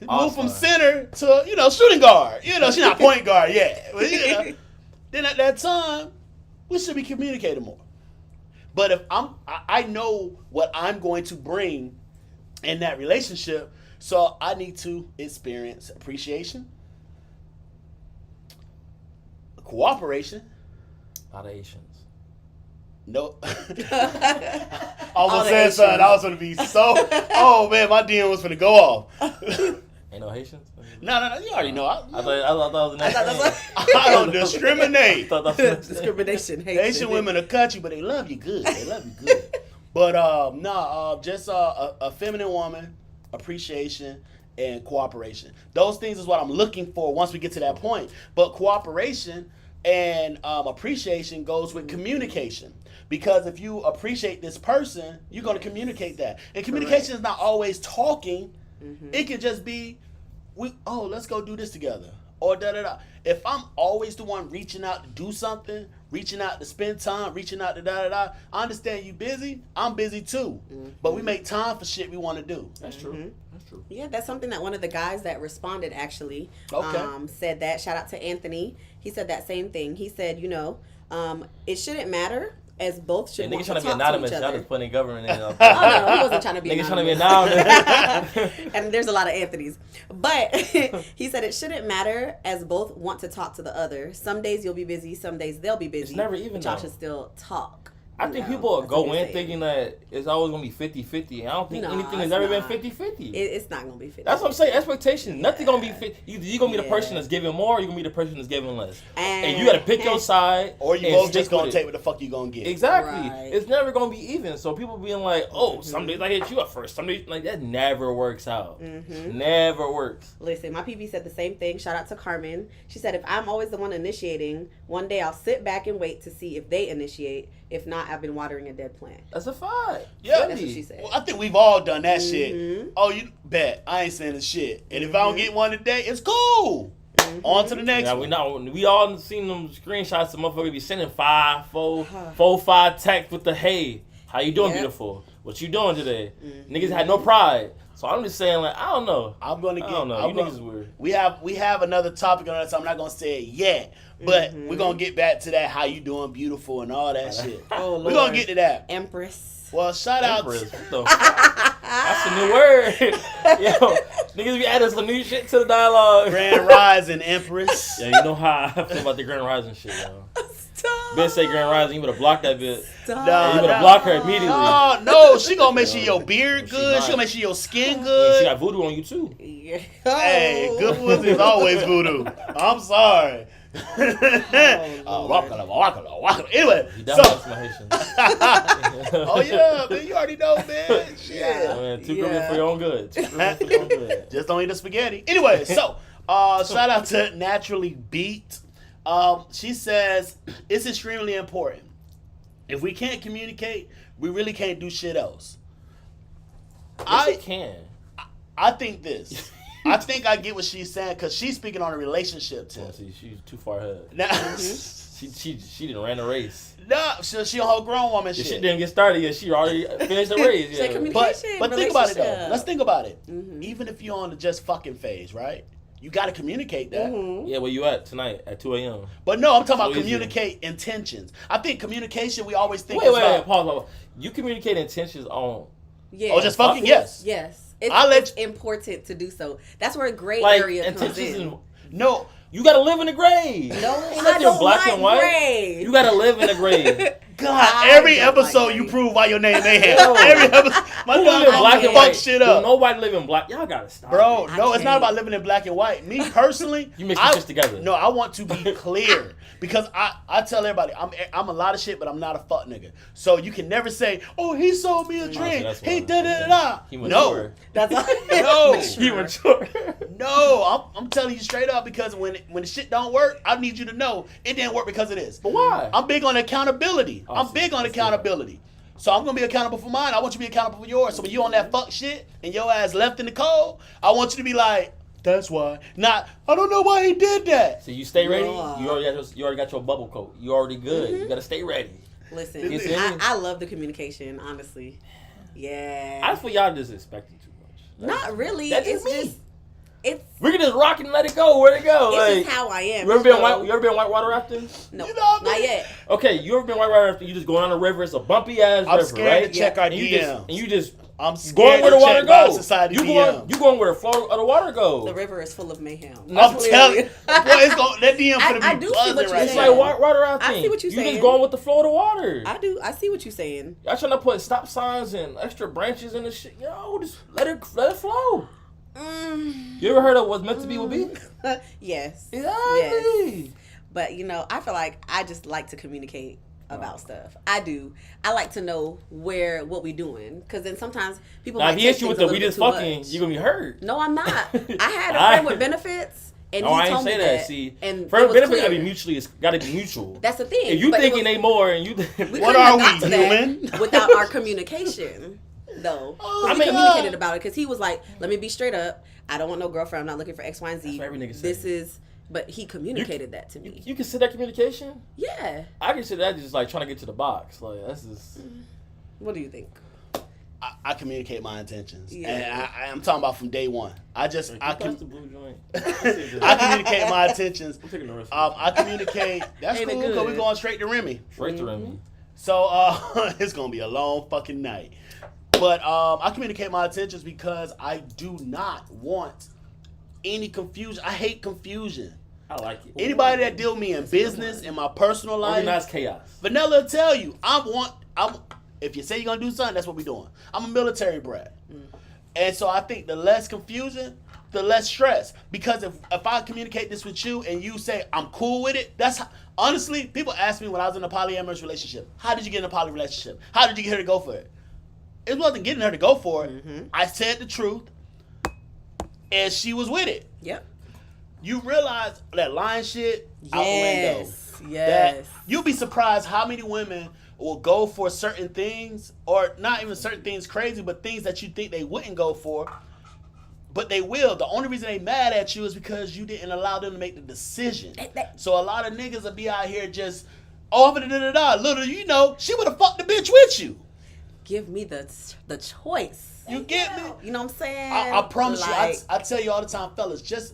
Move from center to, shooting guard. She's not point guard yet. But, then at that time, we should be communicating more. But if I know what I'm going to bring in that relationship, so I need to experience appreciation, cooperation. A lot of Asians. No. Almost said something. I was going to be so. Oh man, my DM was going to go off. Ain't no Haitians? No. You already know. I thought that was the next I don't discriminate. Discrimination. Asian women will cut you, but they love you good. But just a feminine woman, appreciation, and cooperation. Those things is what I'm looking for once we get to that point. But cooperation and appreciation goes with communication. Because if you appreciate this person, you're going to communicate that. And communication is not always talking. It could just be, let's go do this together. Or da-da-da. If I'm always the one reaching out to do something, reaching out to spend time, reaching out to da-da-da, I understand you busy. I'm busy too. But we make time for shit we want to do. That's true. That's true. Yeah, that's something that one of the guys that responded actually said that. Shout out to Anthony. He said that same thing. He said, it shouldn't matter, as both should want to talk to each other. Niggas trying to be anonymous. Y'all just putting government in. Oh, no, he wasn't trying to be anonymous. Niggas trying to be anonymous. And there's a lot of Anthonys. But he said it shouldn't matter, as both want to talk to the other. Some days you'll be busy, some days they'll be busy. It's never even, but y'all though. should still talk. I think people will go in thinking that it's always going to be 50-50. I don't think anything has ever been 50-50. It's not going to be 50. That's what I'm saying. Expectations. Nothing going to be 50. You're going to be the person that's giving more, or you're going to be the person that's giving less. And you got to pick your side. Or you both just going to take what the fuck you going to get. Exactly. Right. It's never going to be even. So people being like, some days I hit you up first. Some days, like, that never works out. Never works. Listen, my PB said the same thing. Shout out to Carmen. She said, if I'm always the one initiating, one day I'll sit back and wait to see if they initiate. If not, I've been watering a dead plant. That's a fact. Yeah. That's what she said. Well, I think we've all done that shit. Oh, you bet. I ain't saying the shit. And if I don't get one today, it's cool. On to the next one. We all seen them screenshots of motherfuckers be sending 5 texts with the hey, how you doing, beautiful? What you doing today? Niggas had no pride. So I'm just saying, like, I don't know. I don't know. You niggas is weird. We have another topic on that, so I'm not gonna say it yet. But we're gonna get back to that, how you doing, beautiful, and all that shit. Oh, Lord. We're gonna get to that. Empress. Well, shout out. That's a new word. Yo, niggas be adding some new shit to the dialogue. Grand Rising Empress. Yeah, you know how I feel about the Grand Rising shit, yo. Stop. Bitch say Grand Rising, you better block that bitch. Stop. Yeah, you better block her immediately. No, she gonna make sure your beard good. She gonna make sure your skin good. Yeah, she got voodoo on you too. Yeah. Hey, good pussy is always voodoo. I'm sorry. Anyway, He definitely has some Haitian. oh yeah, man, you already know, man. Shit. Yeah. Man, too criminal for your own good. Too criminal for your own good. Just don't eat the spaghetti. Anyway, so shout out to Naturally Beat. She says it's extremely important. If we can't communicate, we really can't do shit else. I can. I think this. I think I get what she's saying because she's speaking on a relationship tip. Oh, see, she's too far ahead. Now, she didn't ran the race. No, she on her grown woman shit. The shit didn't get started yet. She already finished the race. Say communication, but think about it though. relationship. Let's think about it. Even if you're on the just fucking phase, right? You got to communicate that. Yeah, where you at tonight at 2 a.m.? But no, I'm talking about easy. Communicate intentions. I think communication, we always think Wait, pause. You communicate intentions on... Yeah. Oh, just fucking yes. Yes. I'll let It's important to do so. That's where a gray area comes in. No. You gotta live in the grave. No, Ain't I nothing don't black like and white. gray. You gotta live in the grave. God, every don't episode like you Nate. prove why your name Mayhem. Yo. Every episode, my Who dog live in black and fuck white? shit up. Nobody live in black. Y'all gotta stop. Bro, it. no, it's not can't. about living in black and white. Me personally, You mix the shits together. No, I want to be clear because I tell everybody I'm a lot of shit, but I'm not a fuck nigga. So you can never say, "Oh, he sold me a drink. that's He why. da da da." He No, mature. That's all. No. He mature. no, I'm telling you straight up because when the shit don't work, I need you to know it didn't work because of this. But why? I'm big on accountability. Oh, I'm see, big on that's accountability. So I'm gonna be accountable for mine. I want you to be accountable for yours. So when you on that fuck shit and your ass left in the cold, I want you to be like, that's why. Not, I don't know why he did that. So you stay ready. No. You already got your bubble coat. You already good. You gotta stay ready. Listen, You see? I love the communication, honestly. Yeah. I feel y'all just expecting too much. Not really. That's It's just me. just it's We can just rock it and let it go. Where'd it go? it's just how I am. you ever been So- you ever been whitewater rafting? No, You know what I not mean? yet. Okay, you ever been whitewater rafting? You just going on the river. It's a bumpy ass I'm river, scared right? to check our and you just DMs. and you just I'm going scared where to the water check my goes. society You DM. going where the flow of the water goes. The river is full of mayhem. I'm telling you, boy, it's going that DM I finna do be see buzzing what you're right It's saying. now. like water rafting. I see what you're You saying. just going with the flow of the water. I see what you're saying. Y'all trying to put stop signs and extra branches in the shit. Yo, just let it flow. You ever heard of what's meant to be will be? Yes. Exactly. But I feel like I just like to communicate about stuff. I do. I like to know what we doing, because then sometimes people Now might if he take hits you things with a the we little just bit too fucking, much. you're gonna be hurt. No, I'm not. I had a I- friend with benefits, and Oh, he I ain't told me say that. that. See, and friend it was benefit clear. gotta be mutually. It's gotta be mutual. That's the thing. If you But it thinking was- they more and you, we What couldn't are have we, got to that human? without our communication, though. Oh, We I mean, communicated about it because he was like, "Let me be straight up. I don't want no girlfriend. I'm not looking for X, Y, and Z. That's what every nigga This say. is." But he communicated that to me. you consider that communication? Yeah. I consider that just like trying to get to the box. Like that's just. What do you think? I communicate my intentions, Yeah. and I'm talking about from day one. I Pass the blue joint. I communicate my intentions. I'm taking the rest. I communicate. That's Ain't it cool because good? we're going straight to Remy. Straight to Remy. So it's gonna be a long fucking night. But I communicate my intentions because I do not want any confusion. I hate confusion. I like it. Anybody that deal with me in business, in my personal life, Organized chaos. Vanilla will tell you, if you say you're gonna do something, that's what we're doing. I'm a military brat. And so I think the less confusion, the less stress. Because if I communicate this with you and you say I'm cool with it, honestly, people ask me when I was in a polyamorous relationship, how did you get in a poly relationship? How did you get her to go for it? It wasn't getting her to go for it. I said the truth, and she was with it. Yep. You realize that lying shit out the window. Yes. Yes. That you'll be surprised how many women will go for certain things, or not even certain things crazy, but things that you think they wouldn't go for, but they will. The only reason they mad at you is because you didn't allow them to make the decision. So a lot of niggas will be out here just, little you know, she would have fucked the bitch with you. Give me the choice. You get me? You know what I'm saying? I promise Like, you, I tell you all the time, fellas, just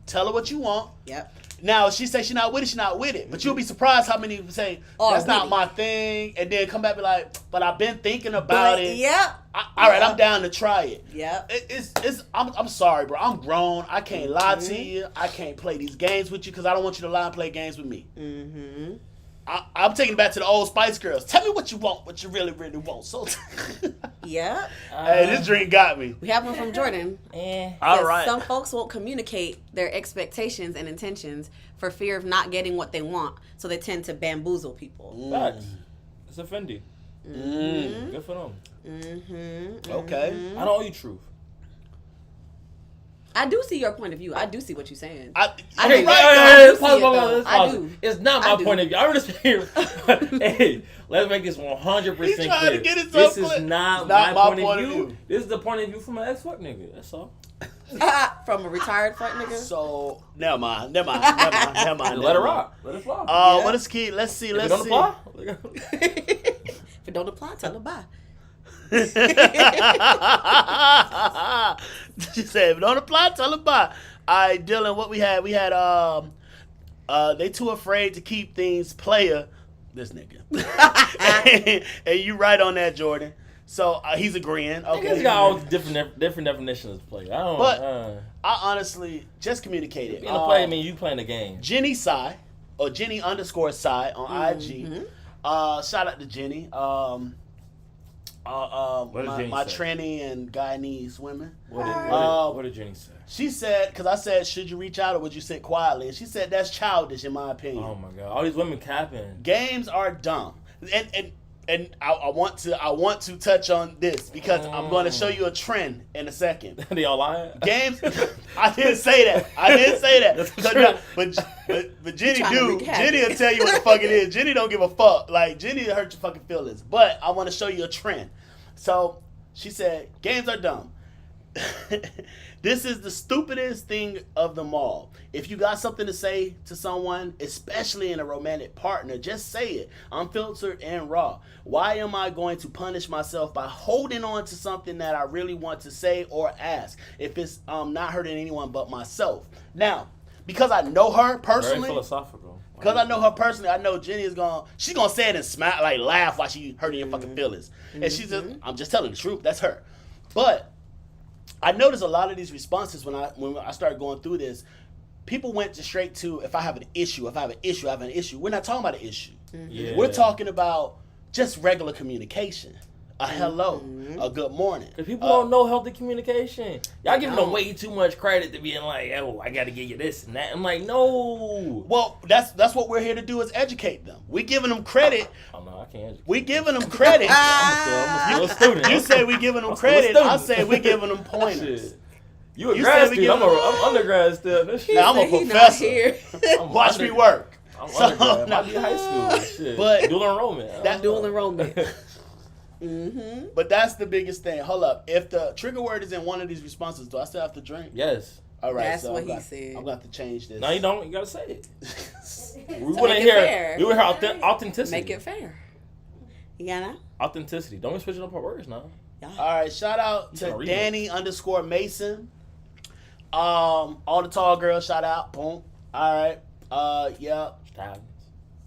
tell her what you want. Yep. Now, if she say she not with it, she not with it. But you'll be surprised how many say, that's not my thing. And then come back and be like, but I've been thinking about it. Yep. All right, I'm down to try it. Yep. I'm sorry, bro. I'm grown. I can't lie to you. I can't play these games with you because I don't want you to lie and play games with me. Mm-hmm. I'm taking it back to the old Spice Girls. Tell me what you want, what you really, really want. So, Yep. hey, this drink got me. We have one from Jordan. All Says, right. Some folks won't communicate their expectations and intentions for fear of not getting what they want, so they tend to bamboozle people. Facts. It's offending. Mm. Good for them. Mm-hmm. Okay. I don't owe you truth. I do see your point of view. I do see what you're saying. I do. you're I right, do though. see it, though. I do. It's not I my do. point of view. I understand. Hey, let's make this 100% He's clear. trying to get himself This is clear. not It's not my point of view. view. This is the point of view from an ex-fuck nigga. That's all. From a retired fuck nigga. So, never mind. Let Let it rock. Let it fly. Yeah. What is key? Let's see. If Let's it don't see. apply, If it don't apply, tell her bye. She said, if it don't apply, tell them bye. All right, Dylan, what we had? We had, they too afraid to keep things player. This nigga. And you right on that, Jordan. So, he's agreeing. Okay. Niggas got all different definitions of play. I don't. But- I honestly just communicated. being a player, I mean you playing the game. Jenny Psy, or Jenny _Psy on IG, Shout out to Jenny. What did Jenny My say? tranny and Guyanese women. What did Jenny say? She said, because I said, should you reach out or would you sit quietly? And she said, that's childish in my opinion. Oh my god, all these women capping. Games are dumb, and I want to touch on this because I'm going to show you a trend in a second. They all lying. Games, I didn't say that. That's But, true. no, but Jenny trying to do. wreak havoc. Jenny will tell you what the fuck it is. Jenny don't give a fuck. Like Jenny will hurt your fucking feelings. But I want to show you a trend. So she said, games are dumb. This is the stupidest thing of them all. If you got something to say to someone, especially in a romantic partner, just say it, unfiltered and raw. Why am I going to punish myself by holding on to something that I really want to say or ask if it's not hurting anyone but myself? Now, because I know her Very personally, philosophical. because I know her personally, I know Jenny is she's gonna say it and smile, like laugh while she hurting your fucking feelings. And she's just, I'm just telling the truth. That's her. But I noticed a lot of these responses when I started going through this. People went straight to if I have an issue. We're not talking about an issue. Yeah. We're talking about just regular communication. A hello, a good morning. Because people don't know healthy communication. Y'all giving them way too much credit to being like, oh, I got to give you this and that. I'm like, no. Well, that's what we're here to do is educate them. We giving them credit. Oh, no, I can't. We giving them credit. I'm a student. You say we giving them I'm still a credit. I student. say we giving them pointers. Shit. You a You grad said we student. give- I'm undergrad still. This shit. Now, I'm a He not professor. here. I'm Watch me work. I'm So, undergrad. no. Might be high school. Shit. But- dual enrollment. That- Dual enrollment. But that's the biggest thing. Hold up. If the trigger word is in one of these responses, do I still have to drink? Yes. All right. That's so what I'm he gonna- said. I'm going to have to change this. No, you don't. You gotta say it. We So want to make it hear. fair. We want to hear authenticity. Make it fair. You know? Authenticity. Don't be switching up our words now. All right. Shout out to You can read Danny_Mason. All the tall girls. Shout out. Boom. All right. Yeah. Stallions.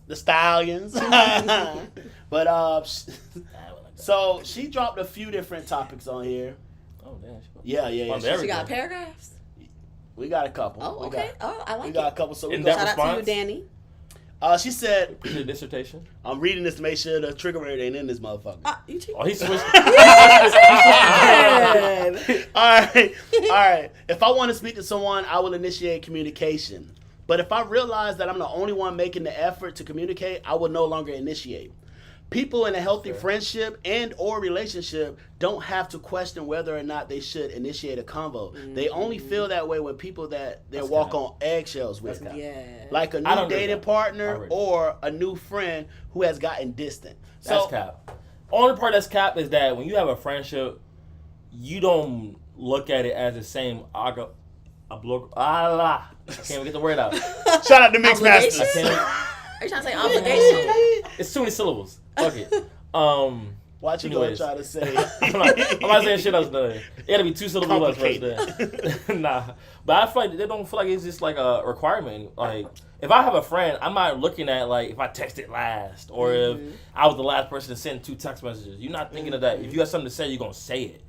The Stallions. But so she dropped a few different topics on here. Oh damn. Yeah. Oh, there She we got go. paragraphs? We got a couple. Oh, okay. I like We it. got a couple. So we In go. that Shout out to you, response? Danny. She said, Your dissertation. I'm reading this to make sure the trigger word ain't in this motherfucker. You too. Oh, he switched. All right. If I want to speak to someone, I will initiate communication. But if I realize that I'm the only one making the effort to communicate, I will no longer initiate. People in a healthy friendship and or relationship don't have to question whether or not they should initiate a convo. They only feel that way when people that they That's walk cap. on eggshells with. That's cap. Yeah. Like a I new don't agree dating with that. partner Already. or a new friend who has gotten distant. That's So cap. Only part that's cap is that when you have a friendship, you don't look at it as the same. I can't even get the word out. shout out to Mix Obligation? Masters. Are you trying to say obligation? It's too many syllables. Fuck it. Watch you go and Anyways. try to say. I'm not saying shit else. It gotta be 2 syllables less first. Complicated. Then. Nah, but I feel like they don't feel like it's just like a requirement. Like if I have a friend, I'm not looking at like if I texted last or if I was the last person to send 2 text messages. You're not thinking of that. If you got something to say, you're gonna say it.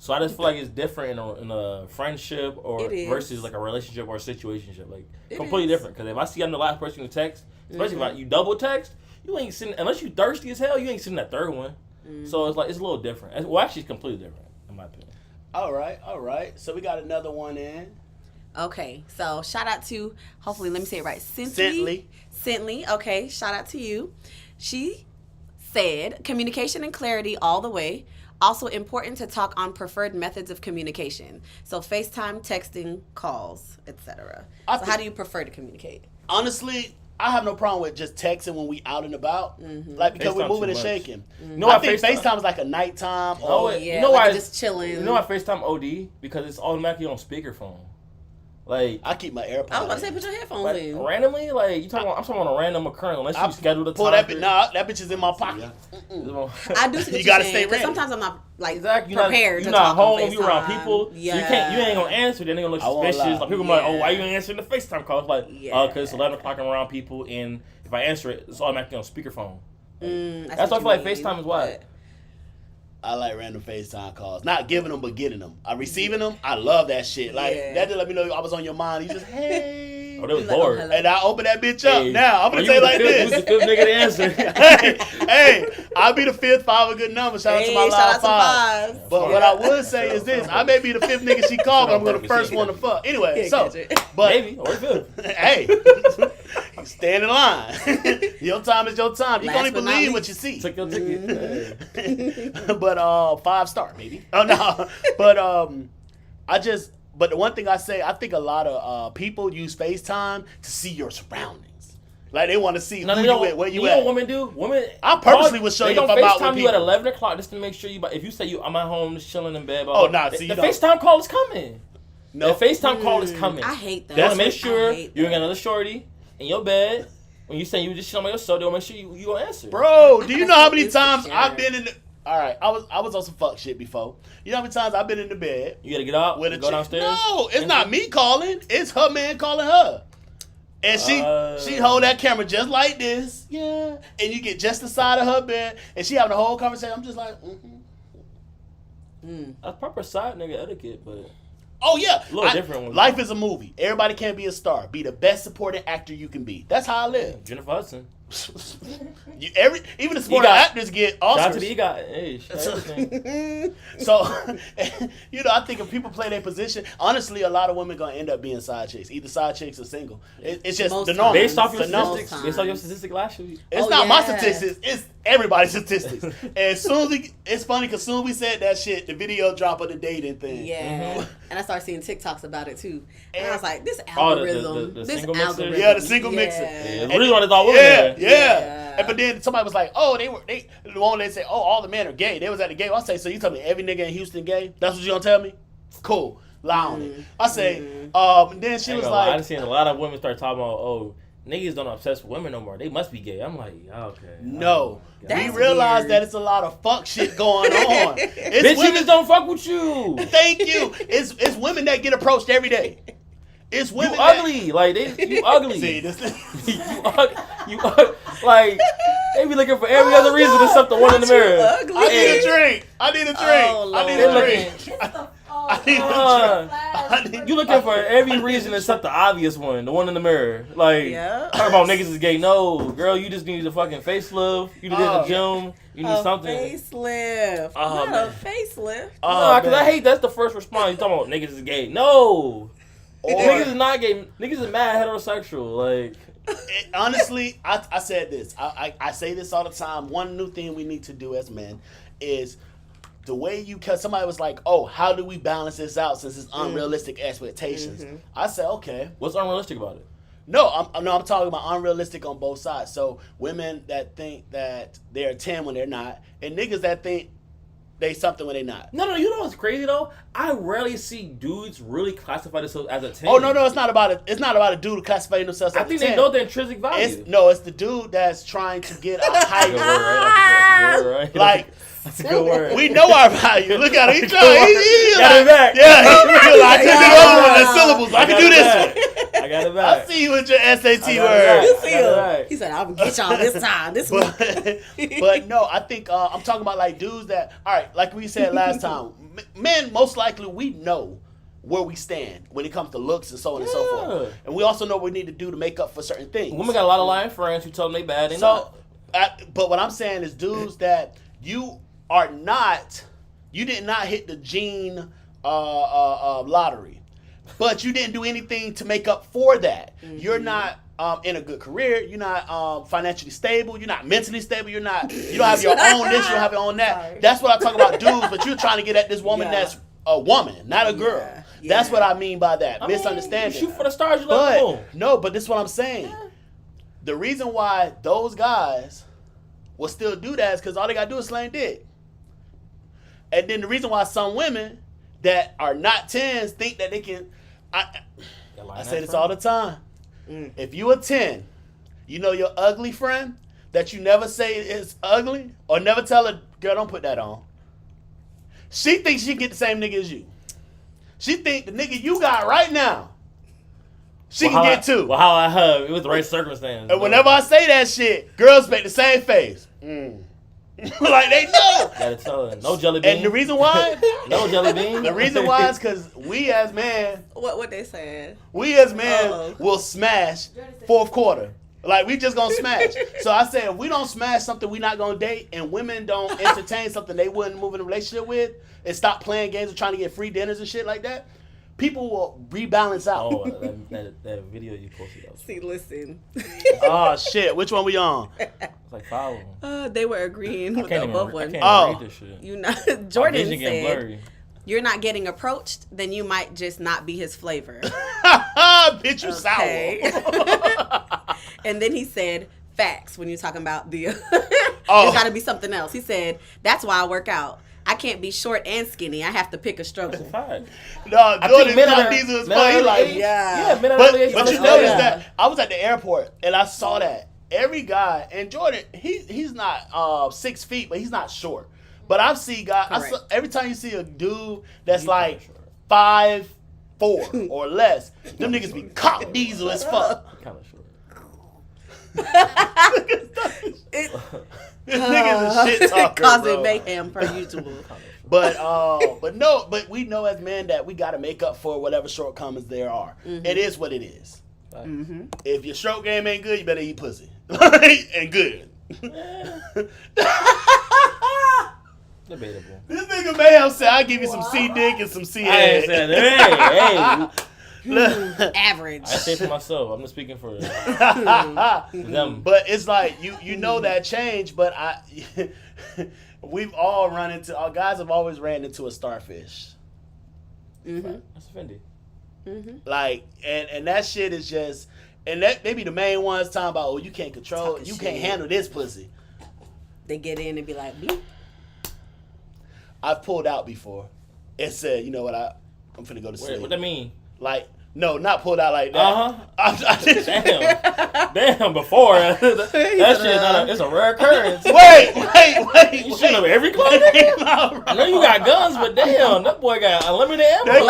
So I just feel like it's different in a friendship or It is. versus like a relationship or a situationship. Like It completely is. different. Because if I see I'm the last person who text, especially if you double text, you ain't sitting unless you thirsty as hell. You ain't sitting that third one. So it's like it's a little different. Well, actually, it's completely different in my opinion. All right. So we got another one in. Okay, so shout out to, hopefully, let me say it right, Cently. Okay, shout out to you. She said, communication and clarity all the way. Also important to talk on preferred methods of communication. So FaceTime, texting, calls, etc. So how do you prefer to communicate? Honestly, I have no problem with just texting when we out and about, like because we're FaceTime moving too and much. shaking. No, I think FaceTime is like a nighttime. Oh, Or, wait. Yeah, You know like why you're just chilling. You know why FaceTime OD? Because it's automatically on speakerphone. Like I keep my AirPods. I was about to say, put your headphones like, in. randomly, like I'm talking about a random occurrence unless you schedule a pull time. that bitch. Nah, that bitch is in my pocket. I do see what You gotta you're saying, stay 'cause ready. sometimes I'm not like Exactly. prepared. You're to not talk on home. You around FaceTime. people. Yeah. You ain't gonna answer. Then they gonna look I won't suspicious. lie. Like people like, oh, Yeah. why you ain't answering the FaceTime call? It's like, Yeah. because it's 11 o'clock. I'm around people, and if I answer it, it's automatically on speakerphone. That's why I feel like what you FaceTime mean, is why. but- I like random FaceTime calls. Not giving them, but getting them. I receiving them. I love that shit. Like Yeah. that just let me know I was on your mind. You just hey. Oh, they was He's like, bored. hello. And I open that bitch up. Hey, Now, I'm going to you say like Who's the this. fifth nigga to answer? hey, I'll be the fifth, five, a good number. Shout out to my Hey, shout live out to five. fives. But what I would say is this. I may be the fifth nigga she called, but I'm going to the first one to fuck. Anyway, Yeah, so, catch it. but, Maybe or fifth. hey, stand in line. Your time is your time. You can Last only but not believe least. what you see. Took your ticket. But 5-star maybe. Oh no. But but the one thing I say, I think a lot of people use FaceTime to see your surroundings. Like they want to see No, who they you don't. at, where you know at. what women do? Women. I purposely would show they you if don't I'm out with FaceTime you at people. 11 o'clock just to make sure you. If you say I'm at home just chilling in bed. Oh, nah, see, the you don't. FaceTime call is coming. No. The FaceTime call is coming. I hate that. They want That's to make what- sure I hate you ain't that. got another shorty in your bed. When you say you just chilling by yourself, they want to make sure you gonna answer. Bro, do you know how many Insecure. times I've been in the all right, I was on some fuck shit before. You know how many times I've been in the bed You gotta get out. with a Go chick? downstairs. No, it's not me calling. It's her man calling her. And she hold that camera just like this, yeah. And you get just the side of her bed, and she having a whole conversation. I'm just like, That's proper side nigga etiquette, but oh yeah, A little different one. Life is a movie. Everybody can't be a star. Be the best supporting actor you can be. That's how I live. Jennifer Hudson. Even the supporting EGOT. actors get Shout out to the Oscars. EGOT. Hey, shout out to everything. So, I think if people play their position, honestly, a lot of women gonna end up being side chicks, either side chicks or single. It's just Most the norm. times. Based off your The norm. Most statistics. Based off your statistic last week. It's Oh, not my yeah. statistics. It's everybody's statistics. And as soon as it's funny because soon as we said that shit, the video drop of the dating thing. Yeah. And I started seeing TikToks about it too. And I was like, this Oh, the algorithm. the this single mixer? algorithm. Yeah, the single Yeah. mixer. Yeah, the reason why it's all women Yeah, there. yeah. Yeah. And but then somebody was like, "Oh, they the one they say, oh, all the men are gay." They was at the gay. I say, "So you tell me every nigga in Houston gay? That's what you gonna tell me?" Cool, lie on it. I say, and then she I ain't was gonna lie, I like, done seen a lot of women start talking about, oh, niggas don't obsess with women no more. They must be gay. I'm like, okay. "No." We That's realize weird. that it's a lot of fuck shit going on. It's Bitch, women. niggas don't fuck with you. Thank you. It's women that get approached every day. It's You women. that- ugly. Like, you ugly. See, this. you ugly. Like, they be looking for every other reason except the one in the Not you mirror. ugly. I need a drink. I need a drink. Oh, I need Lord. a drink. It's the I need a Uh, I need- You looking for every reason except the obvious one, the one in the mirror. Like, Yeah. talk about niggas is gay. No, girl, you just need a fucking facelift. You need to hit the gym. You need A something. facelift. Oh, Not man. a facelift. Nah, because I man. hate that's the first response. You talking about niggas is gay. No. Or- Niggas is not gay. Niggas is mad heterosexual. Like, honestly, I said this. I say this all the time. One new thing we need to do as men is the way you, because somebody was like, "Oh, how do we balance this out since it's unrealistic expectations?" I said, "Okay." what's unrealistic about it? No, I'm talking about unrealistic on both sides. So women that think that they're a 10 when they're not, and niggas that think they something when they're not. No, you know what's crazy though? I rarely see dudes really classify themselves as a 10. Oh no, it's not about it. It's not about a dude classifying themselves as I think a 10. they know their intrinsic value. It's the dude that's trying to get a That's a high good word, right? That's a good word, right? like. That's a good word. We know our value. Look at him. He trying. Got it back. Yeah, I can do the other one. That's syllables. I can got do it this back. one. I got it back. I see you with your SAT I got it words. You back. see I got it him. right. He said, "I'm gonna get y'all this time." This one. But no, I think I'm talking about like dudes that, all right, like we said last time, men most likely we know where we stand when it comes to looks and so on and so Yeah. forth. And we also know what we need to do to make up for certain things. Women got a lot of lying friends who tell them they bad. They So, not. but what I'm saying is dudes that you are not, you did not hit the gene lottery, but you didn't do anything to make up for that. You're not in a good career. You're not financially stable. You're not mentally stable. You don't have your own this. You don't have your own that. Sorry. That's what I talk about dudes. But you're trying to get at this woman Yeah. that's a woman, not a girl. Yeah. That's what I mean by that. I mean, Misunderstanding. you shoot for the stars, you let them But no, but this is what I'm saying. The reason why those guys will still do that is because all they gotta do is slang dick. And then the reason why some women that are not 10s think that they can. I say this all the time. If you a 10, you know your ugly friend that you never say is ugly or never tell her, girl, don't put that on. She thinks she can get the same nigga as you. She think the nigga you got right now, she can get too. Well, how I hug, it was the right circumstance. And whenever I say that shit, girls make the same face. Like they know. Gotta tell her. No jelly bean. And the reason why? No jelly bean. The reason why is because we as men, What they saying? will smash fourth quarter. Like we just gonna smash. So I said if we don't smash something we not gonna date, and women don't entertain something they wouldn't move in a relationship with, and stop playing games and trying to get free dinners and shit like that, people will rebalance out. Oh, that video you posted. That was See, listen. Oh shit, which one we on? it's like 5 of them. They were agreeing with the above one. I can't Oh. even read this shit. You know, My Jordan vision getting said, blurry. "You're not getting approached, then you might just not be his flavor." Bitch, you Okay. sour. And then he said, "Facts." When you're talking about the, Oh. it's got to be something else. He said, "That's why I work out. I can't be short and skinny. I have to pick a That's a struggle." fact. No, I Jordan think men thought at these was men funny. at Like, age- Yeah. men at But age you understand. notice that I was at the airport and I saw that every guy, and Jordan, he's not 6 feet, but he's not short. But I've seen guys. Correct. Every time you see a dude that's He's like kinda 5'4" or less, them niggas be cock diesel as fuck. Kind of short. It, This nigga's a shit talker, causing bro. mayhem per usual. But we know as men that we got to make up for whatever shortcomings there are. Mm-hmm. It is what it is. Mm-hmm. If your stroke game ain't good, you better eat pussy. And good. Debatable. This nigga Mayhem said, I'll give you some C dick and some C I ain't head. saying that. Hey. Average. I say for myself. I'm just speaking for them. But it's like you know that change, but we've all run into, our guys have always ran into a starfish. Mm-hmm. That's offended. Mm-hmm. Like, and that shit is just, and that maybe the main ones talking about, oh, you can't control, Talking you shit. can't handle this pussy. They get in and be like, "Bleep." I've pulled out before and said, you know what, I'm finna go to sleep. Wait, what that mean? Like, no, not pulled out like that. Uh-huh. Damn, before. that shit it's a rare occurrence. Wait. You shoot up every club, nigga? I know you got guns, but damn, that boy got unlimited ammo.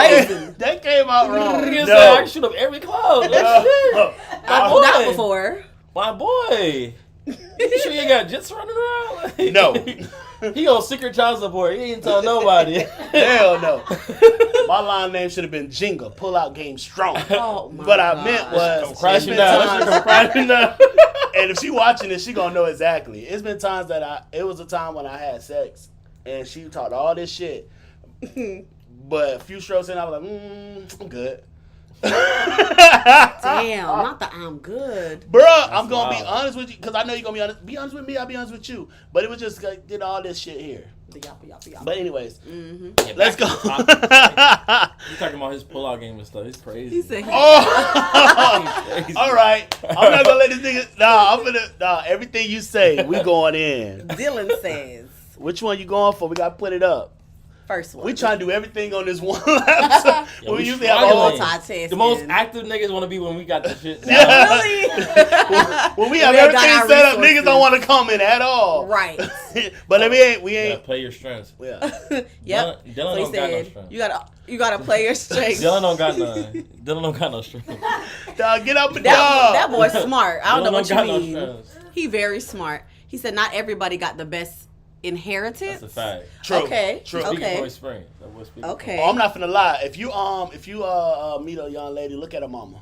That came out wrong. Nigga No. said I can shoot up every club. That shit. My boy. Not before. My boy. You sure you ain't got jits running around? No. He on secret child support. He ain't tell nobody. Hell no. My line name should have been Jenga. Pull out game strong. Oh my What I God. meant was, Come crashing it's been down. times- Come crashing down. and if she watching this, she gonna know exactly. It's been times that it was a time when I had sex and she talked all this shit, but a few strokes in, I was like, I'm good. Damn, not that I'm good. Bruh, I'm gonna be wild. honest with you because I know you're gonna be honest. Be honest with me, I'll be honest with you. But it was just like, did all this shit here. The yap. But anyways, Mm-hmm. Yeah, let's back go. to the topic. You talking about his pullout game and stuff. It's crazy. He said, Oh, Crazy. all right. I'm not gonna let this nigga. Nah, everything you say, we going in. Dylan says, Which one you going for? We gotta put it up. first one. We trying to do everything on this one laptop. Yeah, we we usually have a whole struggling. multitasking. The most active niggas want to be when we got the shit down. Yeah. Really? When we have We ain't got everything our set up, resources. niggas don't want to comment at all. Right. But we ain't. You gotta play your strengths. Yeah. Yep. Dylan So he don't got no said, strength. you gotta play your strengths. Dylan don't got none. Dylan don't got no strength. Dog, get up and That dog. boy's smart. I don't know Dylan what you got no mean. strengths. He very smart. He said not everybody got the best inheritance. That's a fact. True. Okay. True. Okay. Speaking for experience. That was speaking Okay. Oh, I'm not finna lie. If you meet a young lady, look at her mama.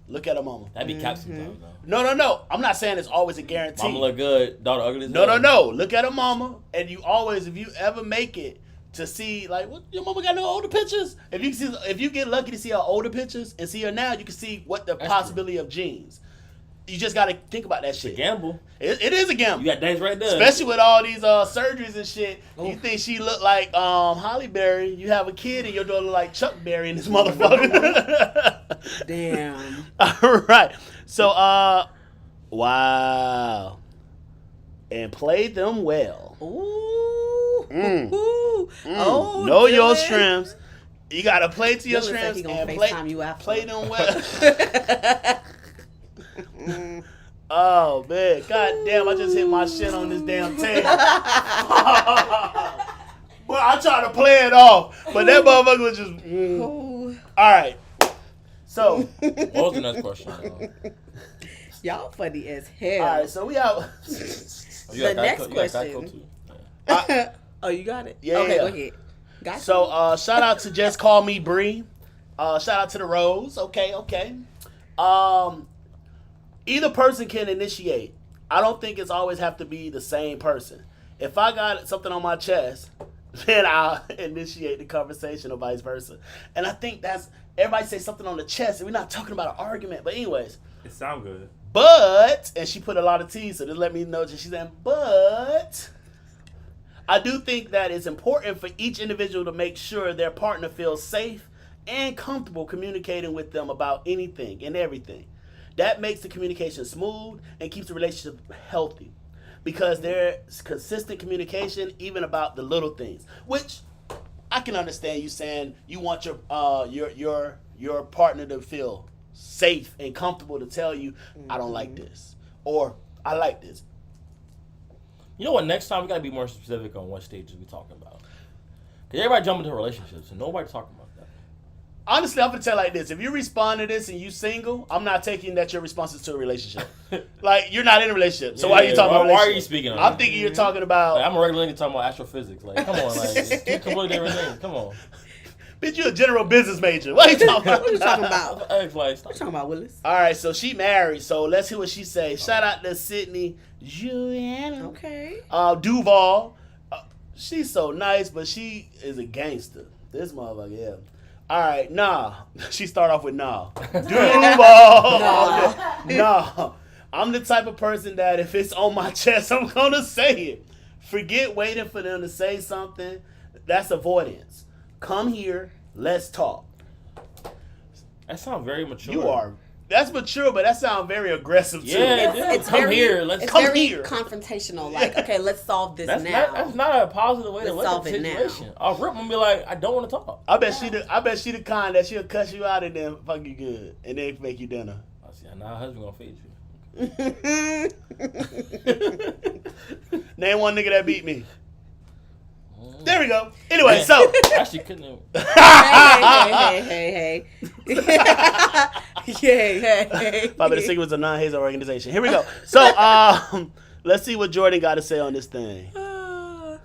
Look at her mama. That'd be cap sometimes though. No. I'm not saying it's always a guarantee. Mama look good, daughter ugly as hell. No. Look at her mama, and you always, if you ever make it to see, like, what, your mama got no older pictures. If you get lucky to see her older pictures and see her now, you can see what the That's possibility of genes. You just gotta think about that shit. Gamble. It is a gamble. You got days right there. Especially with all these surgeries and shit. You think she look like Holly Berry, you have a kid and your daughter look like Chuck Berry in this motherfucker. Damn. All right. So, wow. And play them well. Ooh. Mm. Ooh. Oh. Know your Dylan. strengths. You gotta play to your Dylan said he strengths gonna and FaceTime you after. play them well. Oh man, god damn! I just hit my shit on this damn table. Well, I tried to play it off, but that motherfucker was just. Ooh. All right. So, What was the next question? Y'all funny as hell. all right. So we out. You got The next Geico- you got question. Geico too? Oh, you got it? Yeah, Okay, yeah. go ahead. Got So shout out to Just Call Me Bree. Shout out to the Rose. Okay. Either person can initiate. I don't think it's always have to be the same person. If I got something on my chest, then I'll initiate the conversation or vice versa. And I think that's everybody say something on the chest, and we're not talking about an argument. But anyways, It sound good. but and she put a lot of T's, so just let me know that she's saying, but I do think that it's important for each individual to make sure their partner feels safe and comfortable communicating with them about anything and everything. That makes the communication smooth and keeps the relationship healthy because there's consistent communication even about the little things, which I can understand you saying you want your partner to feel safe and comfortable to tell you, I don't like this, or I like this. You know what? Next time we gotta be more specific on what stages we talking about. Cause everybody jump into relationships and nobody talking about that. Honestly, I'm gonna tell you like this: if you respond to this and you single, I'm not taking that your response is to a relationship. Like you're not in a relationship, so why are you talking about? Why are relationship? you speaking on I'm it? thinking you're talking about. Like, I'm a regular nigga talking about astrophysics. Like, come on, like it's two completely different things. Come on. Bitch, you a general business major. What are you talking about? What you talking about? What Like, you talking about, Willis? All right, so she married. So let's hear what she say. Shout out to Sydney Juliana. Okay. Duval. She's so nice, but she is a gangster. This motherfucker, yeah. All right, nah. She start off with nah. Duval. Nah. I'm the type of person that if it's on my chest, I'm gonna say it. Forget waiting for them to say something. That's avoidance. Come here, let's talk. That sounds very mature. You are. That's mature, but that sounds very aggressive too. Yeah. It's Come very, here, let's it's come very here. confrontational. Like, okay, let's solve this That's now. that's not a positive way to Let's look at solve the it now. situation. I'll rip and be like, I don't want to talk. I bet she the kind that she'll cuss you out and then fuck you good and then make you dinner. I see. Now her husband gonna feed you. Name one nigga that beat me. There we go. Anyway, so Actually, couldn't. hey. Hey. Bobby the Secret was a non-hazard organization. Here we go. So let's see what Jordan got to say on this thing. Want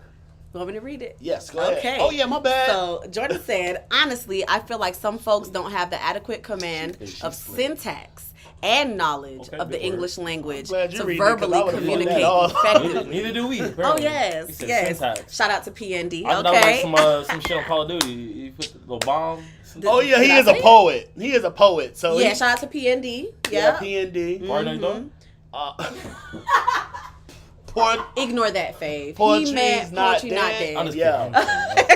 me to read it? Yes, go ahead. Okay. Oh yeah, my bad. So Jordan said, honestly, I feel like some folks don't have the adequate command of syntax and knowledge Okay, of the good word. English language glad you to reading it, 'cause I verbally would've fucked communicate that all. effectively. Neither do we. Oh apparently. He yes, said yes. syntax. Shout out to PND. I thought that was Okay. like some shit on Call of Duty. You put the little bomb. Oh yeah, he Did I is a say it? poet. He is a poet. So Yeah, he, shout out to PND. yeah, Yeah. PND. Party next door? Poor, Ignore that, Fave. Poetry's He meant not poetry not dead. I'm dead. just Yeah. kidding.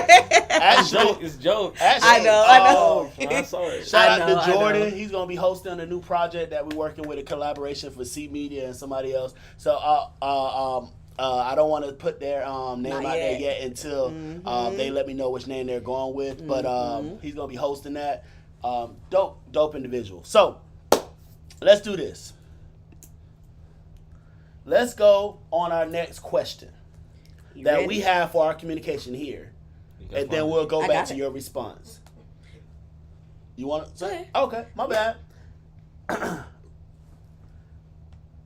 It's actually, joke. It's joke. actually, I know. Oh, I'm sorry. Shout I out know, to Jordan. I know. He's gonna be hosting a new project that we're working with, a collaboration for C Media and somebody else. So I don't want to put their name Not out there yet. yet until they let me know which name they're going with. But he's gonna be hosting that. Dope individual. So let's do this. Let's go on our next question You that ready? we have for our communication here, and then we'll go I back got to it. your response. You want to Go say? ahead. Okay, my bad.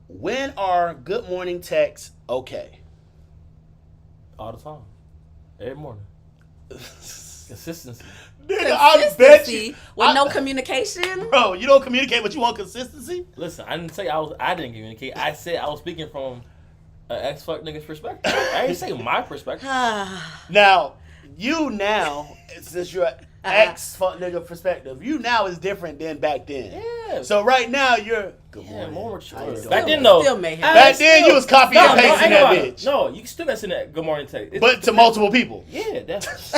When are good morning texts okay? all the time, every morning. Consistency. Nigga, I bet you. with no communication. Bro, you don't communicate, but you want consistency? Listen, I didn't say I didn't communicate. I said I was speaking from an ex fuck nigga's perspective. I didn't say my perspective. Now, since you're ex fuck nigga perspective, you now is different than back then. Yeah. So right now you're good Yeah, morning. more mature. How you doing? Back then though, Still may have. Back then you was copying and pasting that bitch. No, you can still not send that good morning text. But to multiple people. Yeah, that's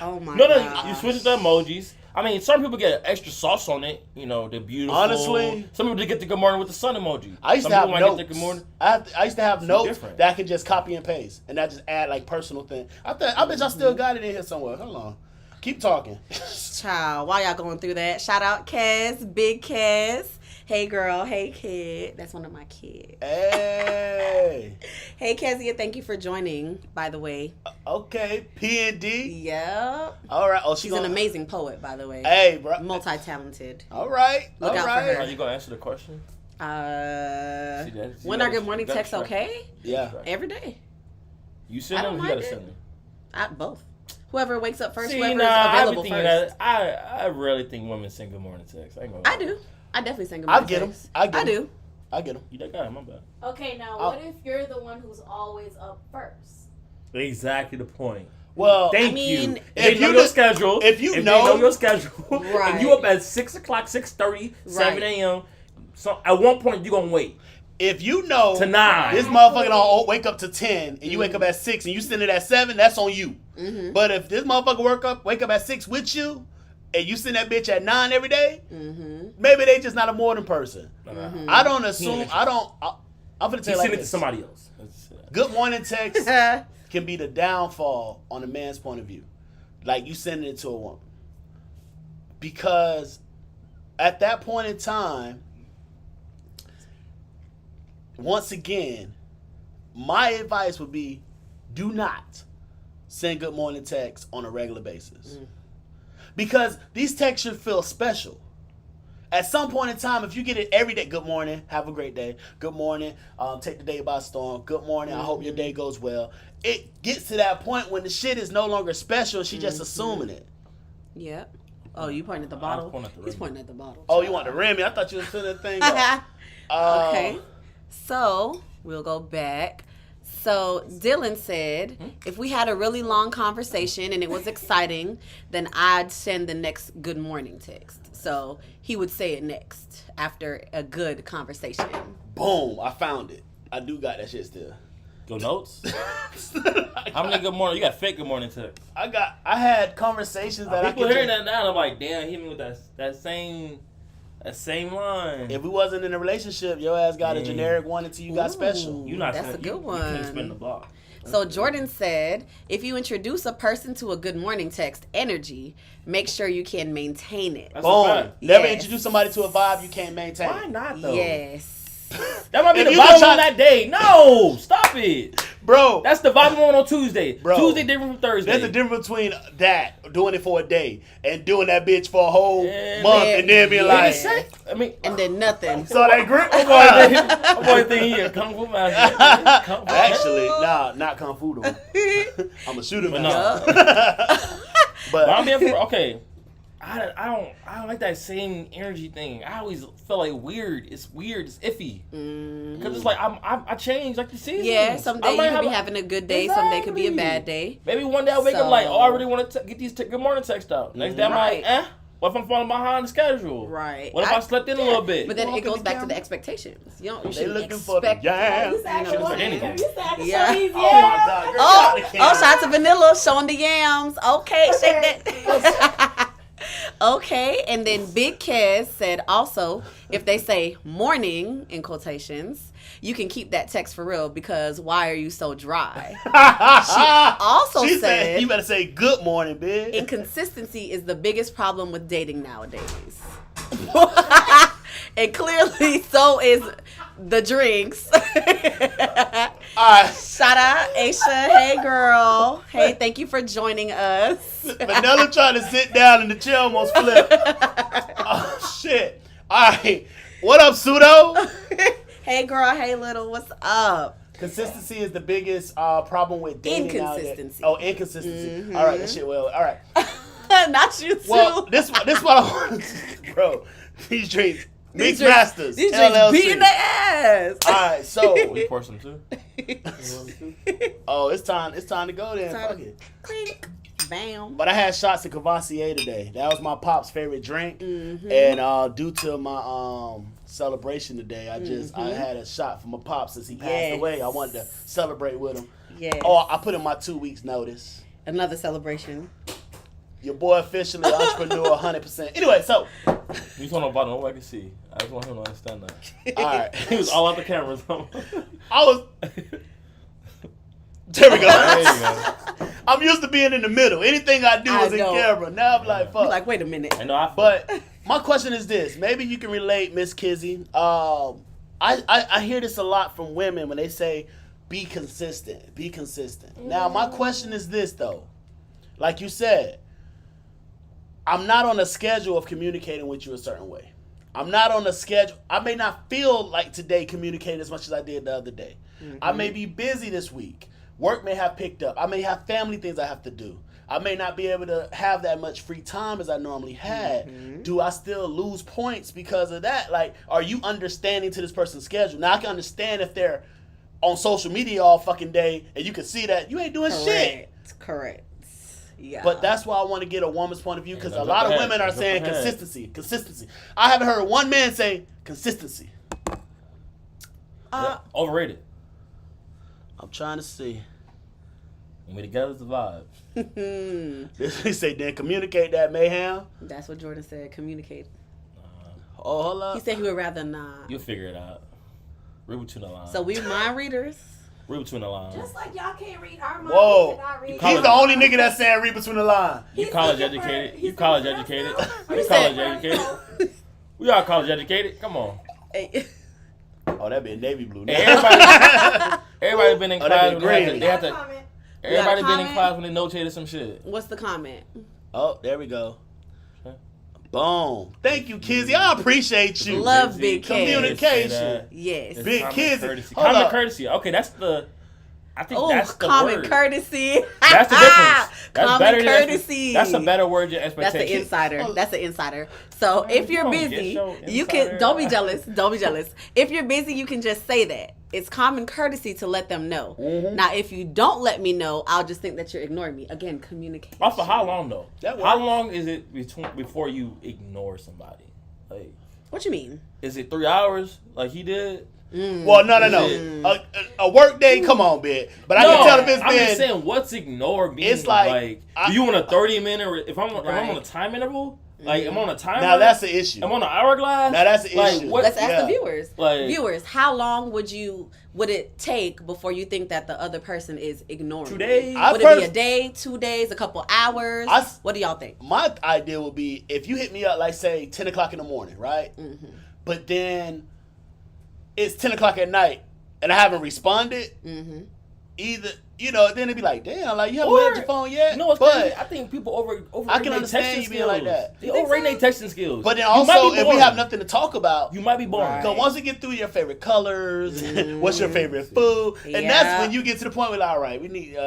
Oh my no. god. You switch the emojis. I mean, some people get extra sauce on it. You know, the beautiful. Honestly, some people just get the good morning with the sun emoji. I used some to have people might notes. get the good morning. I used to have notes different. that I could just copy and paste, and that just add like personal thing. I bet y'all still got it in here somewhere. Hold on, keep talking. Child, while y'all going through that, shout out Kaz, Big Kaz. Hey girl, hey kid. That's one of my kids. Hey, Hey Kezia, thank you for joining, by the way. okay, P and D. Yep. All right. Oh, She's an amazing poet, by the way. Hey, bro. Multi-talented. All right. Look all out for right. her. Are you gonna answer the question? When are good morning texts okay? Yeah. Every day. You send I them, don't you gotta mind send them. Both. Whoever wakes up first, See, whoever's I available be first. thinking that I rarely think women send good morning texts. I do. I definitely sing good I morning get them. texts. I get I 'em. do. I get them. You that guy, my bad. Okay, now what if you're the one who's always up first? Exactly the point. Well, Thank mean, you. If you know your schedule, if you they know- know your schedule, Right. if you up at 6 o'clock, 6:30, 7 a.m., so at one point you're gonna wait if you know to 9. this motherfucker don't wake up to 10 and you wake up at 6 and you send it at 7, that's on you. Mm-hmm. But if this motherfucker wake up at 6 with you and you send that bitch at 9 every day, maybe they just not a morning person. I don't assume. I'm gonna You tell you like send it to this. somebody else. Good morning text can be the downfall on a man's point of view. Like you sending it to a woman. Because at that point in time, once again, my advice would be do not send good morning texts on a regular basis. Because these texts should feel special. At some point in time, if you get it every day, good morning, have a great day. Good morning, take the day by storm. Good morning, I hope your day goes well. It gets to that point when the shit is no longer special and she just assuming it. Yep. Oh, you pointing at the bottle? pointing at the He's rim. pointing at the bottle. Oh, you want to rim me? I thought you was filling that thing up. Okay. So, we'll go back. So, Dylan said, if we had a really long conversation and it was exciting, then I'd send the next good morning text. So, he would say it next after a good conversation. Boom, I found it. I do got that shit still. Your notes? How many good morning? You got fake good morning texts. I had conversations that People I could hearing that now, I'm like, damn, hit me with that same line. If we wasn't in a relationship, your ass got a generic one until you got special. You not That's sending- a good You one. can't spin the block. So Jordan said, if you introduce a person to a good morning text energy, make sure you can maintain it. That's a Boom. fact. Never Yes. introduce somebody to a vibe you can't maintain. Why not though? Yes. That might be If the you vibe just on try- that day. No, stop it. Bro, That's the vibe on Tuesday. Bro. Tuesday different from Thursday. there's a difference between that, doing it for a day, and doing that bitch for a whole Yeah, month man. and then being Yeah. like, I mean, And then nothing. so that grip? I'm going to think he a kung fu master. Kung fu Actually, nah, not Kung Fu though. I'm a shooter But master. no. But I'm being okay. I don't like that same energy thing. I always feel like weird. It's weird. It's iffy. Because it's like I change like the seasons. Yeah, some day I you might could be have having a good day, some day could be a Exactly. bad day. Maybe one day I wake up like, oh, I really want to get these good morning texts out. Next day I'm Right. like, what if I'm falling behind the schedule? Right. What if I slept in a little bit? But then Walk it in goes the back to camera. the expectations. You they should looking for the expect. jam. You said Should've said anything. You said Yeah. these Oh my God, girl, Oh, get out the camera. shots of vanilla showing the yams. Okay, shake that. Okay, and then Big Kez said also, if they say morning in quotations, you can keep that text for real because why are you so dry? also she said, you better say good morning, bitch. inconsistency is the biggest problem with dating nowadays. And clearly so is the drinks. Alright, Shout out Aisha. Hey girl. Hey, thank you for joining us. Vanilla trying to sit down and the chair almost flipped. Oh shit. Alright. What up, Pseudo? Hey girl, hey little, what's up? Consistency is the biggest problem with dating nowadays. Inconsistency. Oh, inconsistency. Alright, that shit well. Alright. Not you too. Well, this what I want, bro. These drinks, Mix These drinks- Masters, These drinks LLC. beating their ass. All right, so We pour some too. oh, it's time to go then. Time Fuck to- it. Clink. Bam. But I had shots of Cavassier today. That was my pop's favorite drink, and due to my celebration today, I had a shot for my pop since he passed Yes. away. I wanted to celebrate with him. Yes. Oh, I put in my 2 weeks notice. Another celebration. Your boy officially entrepreneur 100%. Anyway, so You told him about no I can see. I just want him to understand that. all right, He was all out the cameras. I was. There we go. There you go. I'm used to being in the middle. Anything I do I is in know. camera. Now I'm like, fuck. You're like, wait a minute. I know I feel But my question is this: maybe you can relate, Miss Kizzy. I hear this a lot from women when they say, "Be consistent, be consistent." Now, my question is this though: like you said, I'm not on a schedule of communicating with you a certain way. I'm not on a schedule. I may not feel like today communicating as much as I did the other day. I may be busy this week. Work may have picked up. I may have family things I have to do. I may not be able to have that much free time as I normally had. Do I still lose points because of that? Like, are you understanding to this person's schedule? Now, I can understand if they're on social media all fucking day and you can see that you ain't doing shit. Correct. Yeah. But that's why I want to get a woman's point of view, because a lot of women are saying consistency. I haven't heard one man say consistency. Overrated. I'm trying to see. When we together's the vibe. They say, then communicate that, mayhem. That's what Jordan said. Communicate. Oh, hold up. He said he would rather not. You'll figure it out. Read between the lines. So we mind readers. Read between the lines. Just like y'all can't read our minds. Whoa. We cannot read He's the only nigga that's saying read between the lines. You college educated. You college educated. You You college said- educated. We are college educated. Come on. Hey. Oh, that be navy blue. Hey, everybody been in Oh, that class. be when green. they have to. Comment. Everybody got a been in comment? class when they notated some shit. What's the comment? Oh, there we go. Boom. Thank you, Kizzy. I appreciate you. Love Big K. Communication. Yes. Big Common Kizzy. courtesy. Hold Common up. courtesy. Okay, that's the. I think Oh, that's the common word. courtesy. That's the difference. That's Common better than courtesy. That's a better word than That's expectation. an insider. That's an insider. So Man, if you you're don't get busy, your you can. insider. Don't be jealous. Don't be jealous. If you're busy, you can just say that. It's common courtesy to let them know. Now, if you don't let me know, I'll just think that you're ignoring me. Again, communication. Off of how long though? That How works. long is it before you ignore somebody? Like, What you mean? is it 3 hours like he did? Well, no. A work day, come on, bitch. But I can tell if it's I'm just been. saying, what's ignore mean? It's like, do you want a 30-minute? Or if I'm on Right. a time interval, like I'm on a timer. Now that's the issue. I'm on an hourglass. Now that's the like, issue. What, Let's ask Yeah. the viewers. Like- Viewers, how long would it take before you think that the other person is ignoring 2 you? days? I Would it be a day, 2 days, a couple hours? What do y'all think? My idea would be if you hit me up, like, say, 10 o'clock in the morning, right? But then it's 10 o'clock at night and I haven't responded. Either, then it'd be like, damn, like, you haven't looked at your phone yet? You know what's but, crazy? I think people overrate I can their understand texting you being like skills. that. They overrate their texting skills. But then You might also, be if we boring. have nothing to talk about, You might be boring. Right. because once we get through your favorite colors, what's your favorite food, and Yeah. that's when you get to the point where, like, all right, we need,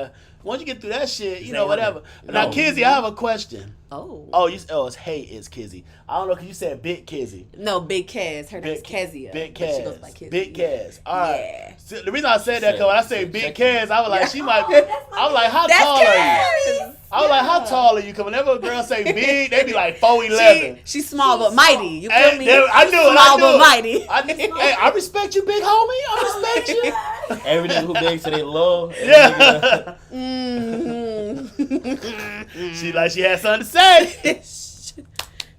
once you get through that shit, whatever. No. Now, Kizzy, I have a question. Oh. It's Kizzy. I don't know, because you said Big Kizzy. No, Big Kaz. Her name's Big Kezia. Big but she goes by Kaz. Kezia. Big Kaz. All right. Yeah. So the reason I said that, because when I say Big Kaz, I was like, she might. That's I was like, how That's tall are you? Kaz. I was like, how tall are you? Because whenever a girl say big, they be like 4'11". She's small but mighty. You feel Hey, me? I knew it. Small I but knew mighty. it. Hey, I respect you, big homie. I respect you. Every nigga who big say they love. Yeah. Mm-hmm. She had something to say.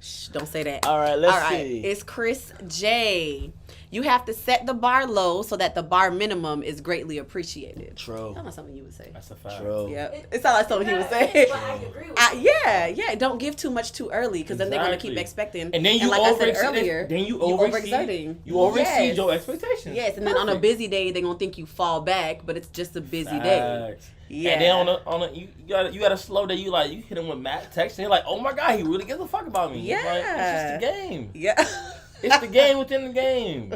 Shh, don't say that. All right, let's All right, see. it's Chris J. You have to set the bar low so that the bar minimum is greatly appreciated. True. That's not something you would say. That's a fact. True. Yep. It sounds like something he would say. But I agree with Yeah. Don't give too much too early because then they're going to keep Exactly. expecting. And then you like I said earlier, overexerting. You overexceed your expectations. Yes, and then on a busy day, they're going to think you fall back, but it's just a busy day. Facts. Yeah. And then on a you got a slow day. You hit him with Matt texting. You're like, oh my god, he really gives a fuck about me. Yeah. Like, it's just a game. Yeah. It's the game within the game.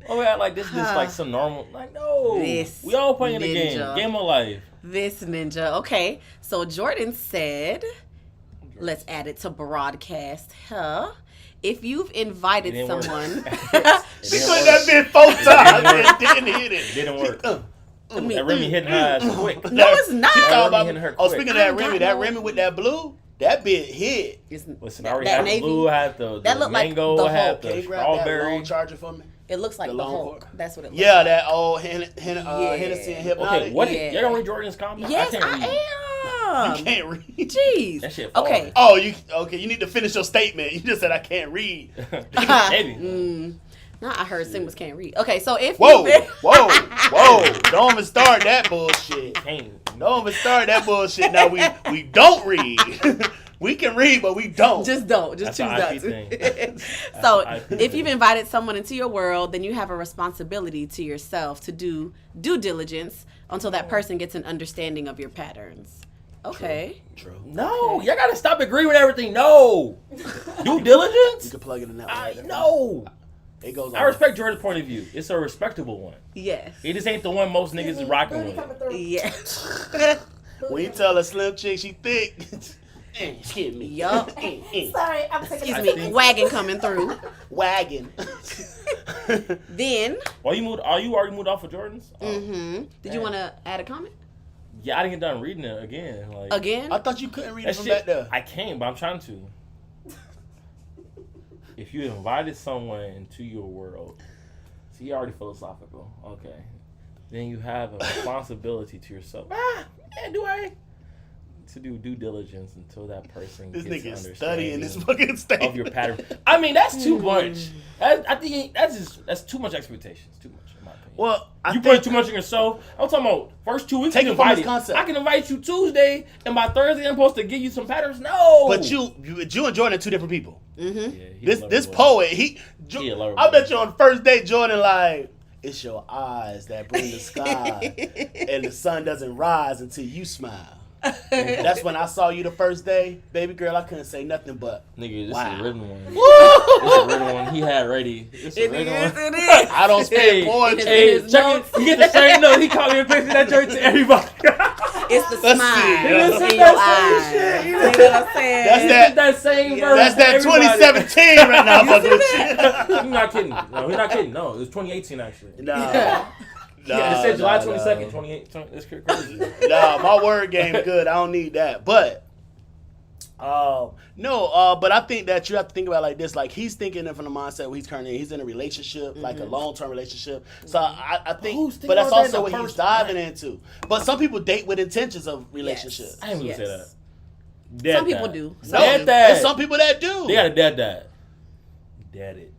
Oh, we act like this is like some normal. Like no, This we all playing the ninja. game of life. This ninja. Okay, so Jordan said, let's add it to broadcast. If you've invited It didn't work. someone, She put that bitch 4 times and didn't hit it. It didn't work. me- That Remy hitting her ass quick. no, it's not. She talking Remy hitting her about, quick. speaking of I that ain't got Remy, that no- Remy with that blue, that bit hit. Listen, I already had the blue, I had the That looked like mango, the I had Hulk. Can the you grab that strawberry. long charger for me? It looks like The the long Hulk. fork? That's what it looks Yeah, like. that old Hennessy and Hypnotic. Okay, what? Yeah. Y'all gonna read Jordan's comment? Yes, I can't read. I You can't read. am. Jeez. That shit Okay. Oh, you need to finish your statement. You just said I can't read. Maybe. Nah, I heard singers can't read. Okay, so if Whoa, you've been- whoa. Don't even start that bullshit. Can't. Don't even start that bullshit. Now we don't read. We can read, but we don't. Just don't. Just That's choose an not IP to. thing. So, That's an IP if thing. you've invited someone into your world, then you have a responsibility to yourself to do due diligence until that person gets an understanding of your patterns. Okay. True. No, y'all gotta stop agreeing with everything. No. Due diligence? You can plug it in that way. No. It goes I on. respect Jordan's point of view. It's a respectable one. Yes. It just ain't the one most niggas is rocking Booty with. coming through. Yeah. When you tell a slim chick she thick, excuse me. Yup. Sorry, I'm taking Excuse a me. think- Wagon coming through. Wagon. Then. Well, you already moved off of Jordan's? Oh. Mm-hmm. Did you want to add a comment? Yeah, I didn't get done reading it again. Like Again? I thought you couldn't read it that from shit, back there. I can, but I'm trying to. If you invited someone into your world, so you're already philosophical, okay. Then you have a responsibility to yourself. Man, do I? To do due diligence until that person This gets nigga is understanding studying this fucking statement. of your pattern. I mean, that's too much. I think that's too much expectations. Too much, in my opinion. Well, You put too much on yourself. I'm talking about first 2 weeks. Take you it from this invited. concept. I can invite you Tuesday, and by Thursday I'm supposed to give you some patterns. No, But you and Jordan are two different people. Mm-hmm. Yeah, he a This lover boy. poet, He a lover I boy. bet you on the first date, Jordan like, it's your eyes that bring the sky, and the sun doesn't rise until you smile. That's when I saw you the first day, baby girl. I couldn't say nothing but Nigga, this wow. is a written one. This is a written one. He had ready. This is a It written is. one. It is. I don't spit Hey, poetry. hey, his check notes. it. You get the same note. He called me and pasted that joint to everybody. It's the Let's smile see. This is in your that eyes. same shit. You know what I'm saying? That's that- that same Yeah. verse. That's that for everybody. 2017 right now. Fucking with you. He's not kidding. No, he's not kidding. No, it was 2018 actually. Nah. Yeah, it said July nah, 22nd, nah. 2018. That's crazy. Nah, my word game good. I don't need that. But but I think that you have to think about it like this. Like he's thinking it from the mindset where he's currently in. He's in a relationship, like a long-term relationship. So I think, Who's thinking but that's about that in also the what he's first diving into. But some people date with intentions of relationships. I ain't gonna Yes. say that. Dead Some people that. do. No, Dead that. there's some people that do. They got a dead that. Dead it.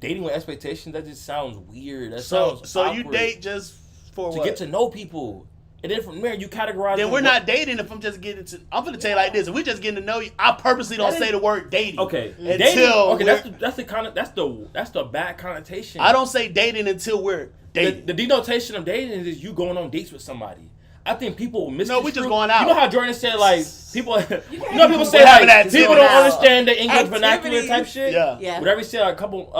Dating with expectations, that just sounds weird. That sounds So you awkward. date just for to what? get to know people. And then from there, you categorize Then them we're what- not dating if I'm just getting to. I'm gonna tell you like this: if we just getting to know you, I purposely don't That say is- the word dating. Okay. Until Dating, okay, we're- that's the bad connotation. I don't say dating until we're dating. The denotation of dating is you going on dates with somebody. I think people misconstrue. No, we just going out. You know how Jordan said like people. You can't know people do say We're having like that people going don't out. understand the English vernacular Activities. type shit. Yeah. Yeah. Whatever you said a couple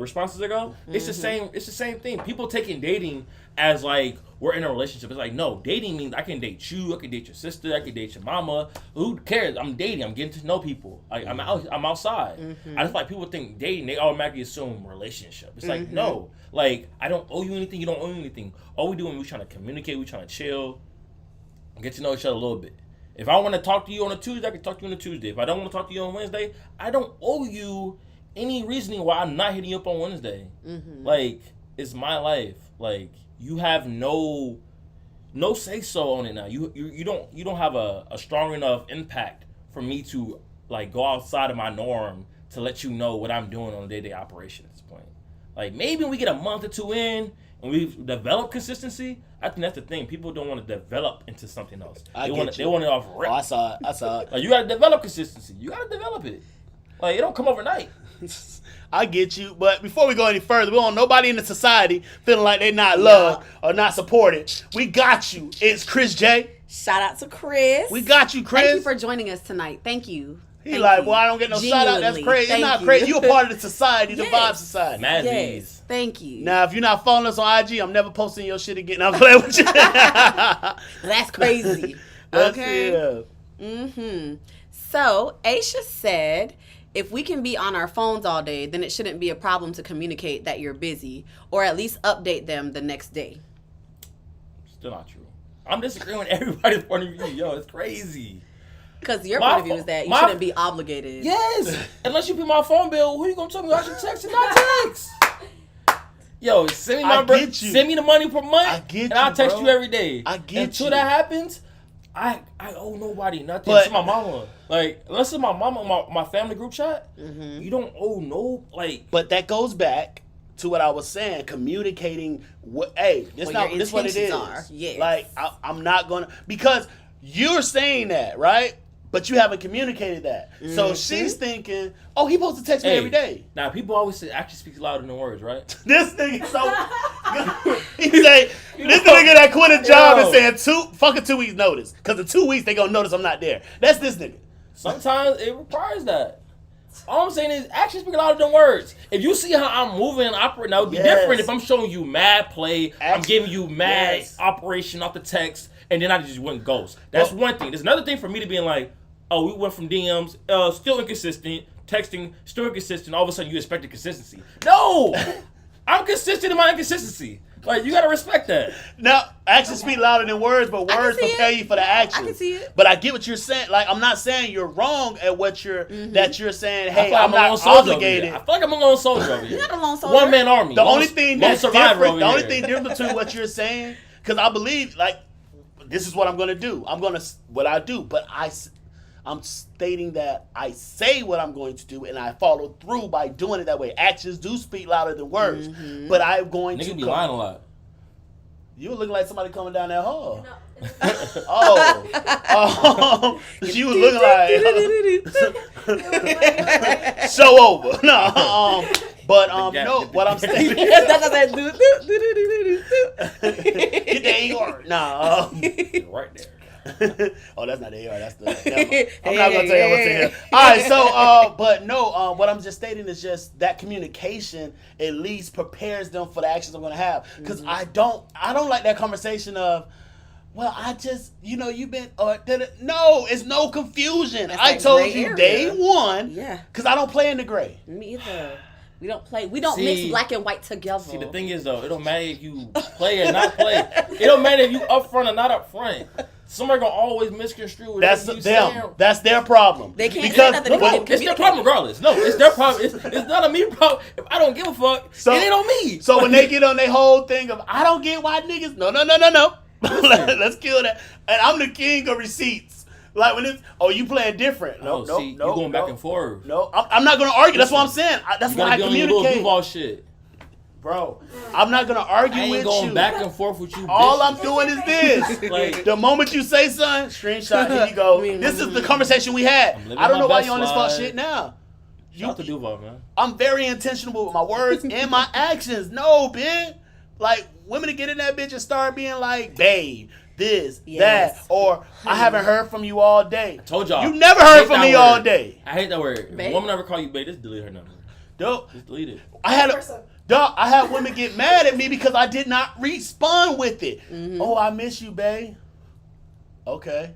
responses ago, it's the same. It's the same thing. People taking dating as like we're in a relationship. It's like no, dating means I can date you, I can date your sister, I can date your mama. Who cares? I'm dating. I'm getting to know people. Like I'm outside. I just like people think dating. They automatically assume relationship. It's like no, like I don't owe you anything. You don't owe me anything. All we doing, we trying to communicate. We trying to chill, get to know each other a little bit. If I want to talk to you on a Tuesday, I can talk to you on a Tuesday. If I don't want to talk to you on Wednesday, I don't owe you any reasoning why I'm not hitting you up on Wednesday. Like, it's my life. Like, you have no say so on it now. You don't have a strong enough impact for me to like go outside of my norm to let you know what I'm doing on a day-to-day operation at this point. Like, maybe we get a month or two in and we've developed consistency. I think that's the thing. People don't want to develop into something else. They want it off rip. Oh, I saw it. Like, you gotta develop consistency. You gotta develop it. Like, it don't come overnight. I get you, but before we go any further, we don't want nobody in the society feeling like they're not loved or not supported. We got you. It's Chris J. Shout out to Chris. We got you, Chris. Thank you for joining us tonight. Thank you. He Thank like, you. well, I don't get no shout out. That's Genuinely, crazy. It's thank not you. crazy. You a part of the society, the Yes. vibe society. Mad Yes. Z's. Thank you. Now, if you're not following us on IG, I'm never posting your shit again. I'm playing with you. That's crazy. That's Okay. it. Mm-hmm. So Aisha said, if we can be on our phones all day, then it shouldn't be a problem to communicate that you're busy, or at least update them the next day. Still not true. I'm disagreeing with everybody's point of view. Yo, it's crazy. Because your My point of view pho- is that you my- shouldn't be obligated. Yes. Unless you pay my phone bill, who you gonna tell me I should text and not text? Yo, send me I my bread. get you. Send me the money per month. I get and I'll you, text bro. you every day. I get Until you. that happens, I owe nobody nothing. But- It's my mama. Like, unless it's my mama, my family group chat, you don't owe no, like. But that goes back to what I was saying, communicating. This What your what it is. intentions are, yes. Like I'm not gonna, because you're saying that, right? But you haven't communicated that. So she's thinking, oh, he supposed to text me every day. Now, people always say action speaks louder than words, right? This nigga so he say This the nigga that quit a job Yo. and said fucking 2 weeks notice. Because in 2 weeks they gonna notice I'm not there. That's this nigga. Sometimes it requires that. All I'm saying is actions speak louder than words. If you see how I'm moving and operating, that would be different if I'm showing you mad play, I'm giving you mad operation off the text, and then I just went ghost. That's one thing. There's another thing for me to being like, oh, we went from DMs, still inconsistent, texting, still inconsistent, all of a sudden you expected consistency. No! I'm consistent in my inconsistency. Like, you gotta respect that. Now, actions speak louder than words, but words prepare you for the actions. I can see it. But I get what you're saying. Like, I'm not saying you're wrong at what that you're saying, hey, I I'm feel like not obligated. I feel like I'm a lone soldier over here. You're not a lone soldier. One man army. The only thing that's survivor different, over here. different between what you're saying, because I believe, like, this is what I'm going to do. What I do. But I'm stating that I say what I'm going to do and I follow through by doing it that way. Actions do speak louder than words. But I'm going to be lying a lot. You looking like somebody coming down that hall. No. You was looking like show over. No, no. What I'm saying, get the AR. No, Right there. Oh, that's not the AR. That's the. I'm not gonna tell you what's in here. All right, so but no, what I'm just stating is just that communication at least prepares them for the actions I'm gonna have. Because I don't like that conversation of, well, I just, you've been, no, it's no confusion. That's I that told gray you area. day one, Yeah. because I don't play in the gray. Me either. We don't play. We don't mix black and white together. See, the thing is, though, it don't matter if you play or not play. It don't matter if you up front or not up front. Somebody gonna always misconstrue what That's you them. saying. That's their problem. They can't say because nothing to well, them. It's their problem regardless. No, it's their problem. It's not a me problem. If I don't give a fuck, it ain't on me. So when they get on their whole thing of, I don't get why niggas, no. Let's kill that. And I'm the king of receipts. Like when it's, you playing different. No, you going back and forth. No, I'm not going to argue. That's what I'm saying. That's You why I gotta be on your little communicate. Duval shit. Bro, I'm not going to argue I ain't with going you. back and forth with you. All bitches. I'm doing is this. Like, The moment you say something, screenshot, here you go. This is the conversation we had. living I don't my know why best you're on this fuck life. shit now. shout out to Duval, man. I'm very intentional with my words and my actions. No, bitch. Like, women to get in that bitch and start being like, babe, this, that, or I haven't heard from you all day. Told y'all. You never heard from me all day. I hate that word. If Babe. a woman ever call you babe, just delete her number. Dope. Just delete it. I had women get mad at me because I did not respond with it. Oh, I miss you, babe. Okay.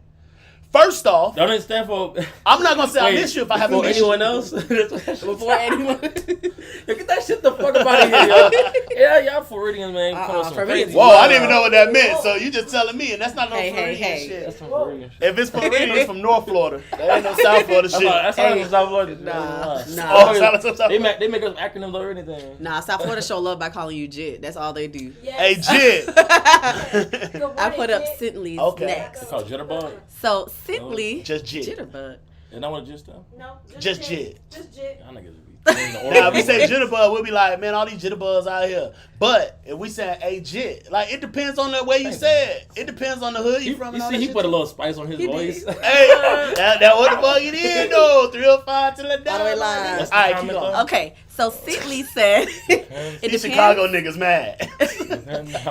First off, Don't stand for. I'm not gonna say I miss you if I haven't Before missed you. anyone else. Before anyone. Yo, get that shit the fuck up out of here, yo. Yeah, y'all Floridians, man. Come on, some Floridians. crazy Whoa, shit. I didn't even know what that meant. So you just telling me, and that's not no Hey, Floridian hey. shit. That's some Floridian shit. If it's Floridian, it's from North Florida. That ain't no South Florida shit. That's how Hey. South Florida. Nah. Oh, South They make us acronyms or anything. Nah, South Florida show love by calling you Jit. That's all they do. Hey, Yes. Jit. I put up Sintly's Okay. next. It's called Jitterbug. So Sintly, Just Jit. Jitterbug. Isn't that what it just though? No. Just Jit. Just Jit. Y'all niggas be. Now, if we say jitterbug, we'll be like, man, all these jitterbugs out here. But if we say a jit, like, it depends on the way you say it. It depends on the hood you from. You and all see, that he shit. put a little spice on his He voice. did. Hey, that what the fuck it is, though. 305 till it All the way down. live. That's the All right, keep comment, going. though. Okay, so Sintly said it These depends. Chicago niggas mad.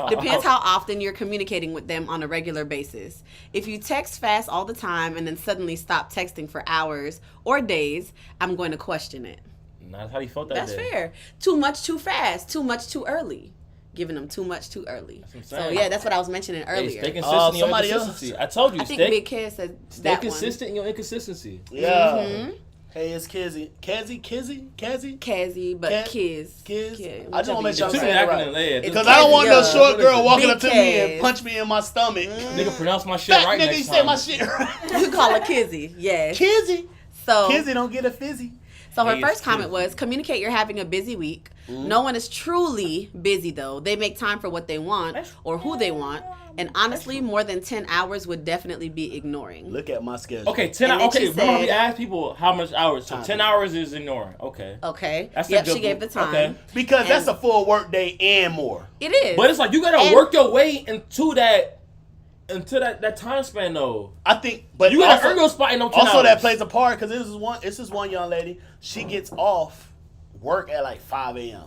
Depends how often you're communicating with them on a regular basis. If you text fast all the time and then suddenly stop texting for hours or days, I'm going to question it. Nah, that's how you felt that That's day. fair. Too much too fast. Too much too early. Giving them too much too early. That's what I'm So saying. yeah, that's what I was mentioning Hey, earlier. stay consistent in your somebody inconsistency. I told you, I think stay Big Kid said stay that consistent in your inconsistency. Yeah. Hey, it's Kizzy. Kazzy? Kazzy, but Kaz- Kiz. Kiz? Kid, I just wanna make sure I'm Too saying many it right. acronyms there. Because I don't want no Kazzy, short girl walking Big up to me and Kaz. punch me in my stomach. Nigga, pronounce my shit Fat right nigga, next you time. say my shit right. You call her Kizzy, yes. Kizzy. So Kizzy don't get a fizzy. So her Hey, first it's comment Kizzy. was, communicate you're having a busy week. No one is truly busy, though. They make time for what they want or who they want. And honestly, more than 10 hours would definitely be ignoring. Look at my schedule. Okay, 10 And then hours. Okay, she remember said- we asked people how much hours. So 10 hours is ignoring. Okay. Okay. That's a Yep, good she gave the one. time. Okay. Because that's And- a full work day and more. It is. But it's like you gotta And- work your way into that time span though. I think, but You gotta also, earn your spot in them 10 also hours. that plays a part because this is one young lady. She gets off work at like 5 a.m.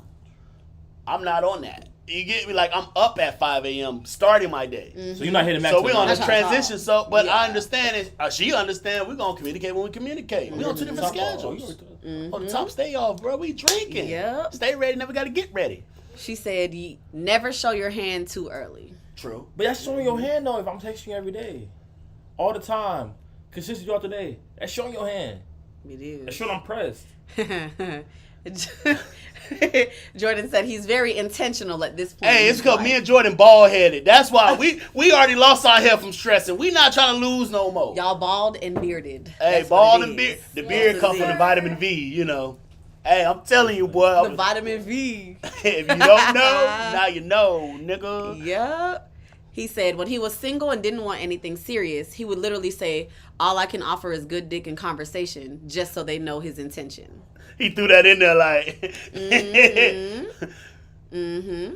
I'm not on that. You get me? Like, I'm up at 5 a.m. starting my day. Mm-hmm. So you're not hitting max. So we on this That's not transition. top. So, but Yeah. I understand it. She understand. We're gonna communicate when we communicate. We on two different schedules. On the top, stay off, bro. We drinking. Yep. Stay ready. Never got to get ready. She said, never show your hand too early. True. But that's showing your hand though. If I'm texting you every day, all the time, consistent throughout the day, that's showing your hand. It is. That's showing I'm pressed. Jordan said he's very intentional at this point. Hey, it's because me and Jordan bald headed. That's why we already lost our hair from stressing. We not trying to lose no more. Y'all bald and bearded. Hey, That's bald what it and beard. is. The Yes, beard it comes from is. the vitamin V. You know. Hey, I'm telling you, boy. The vitamin V. If you don't know, now you know, nigga. Yep. He said when he was single and didn't want anything serious, he would literally say, "All I can offer is good dick and conversation," just so they know his intention. He threw that in there like. Mm-hmm.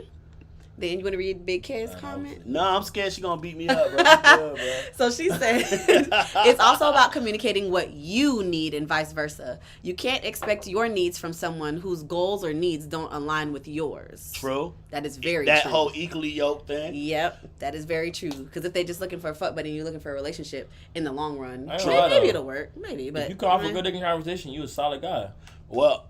Then you want to read Big K's comment? No, I'm scared she gonna beat me up, bro. I'm good, bro. So she said, it's also about communicating what you need and vice versa. You can't expect your needs from someone whose goals or needs don't align with yours. True. That is very That true. whole equally yoked thing. Yep, that is very true. Because if they're just looking for a fuck buddy and you're looking for a relationship, in the long run, I ain't maybe, gonna lie, though. it'll work. Maybe, but If you can offer good dick and conversation, you a solid guy. Well,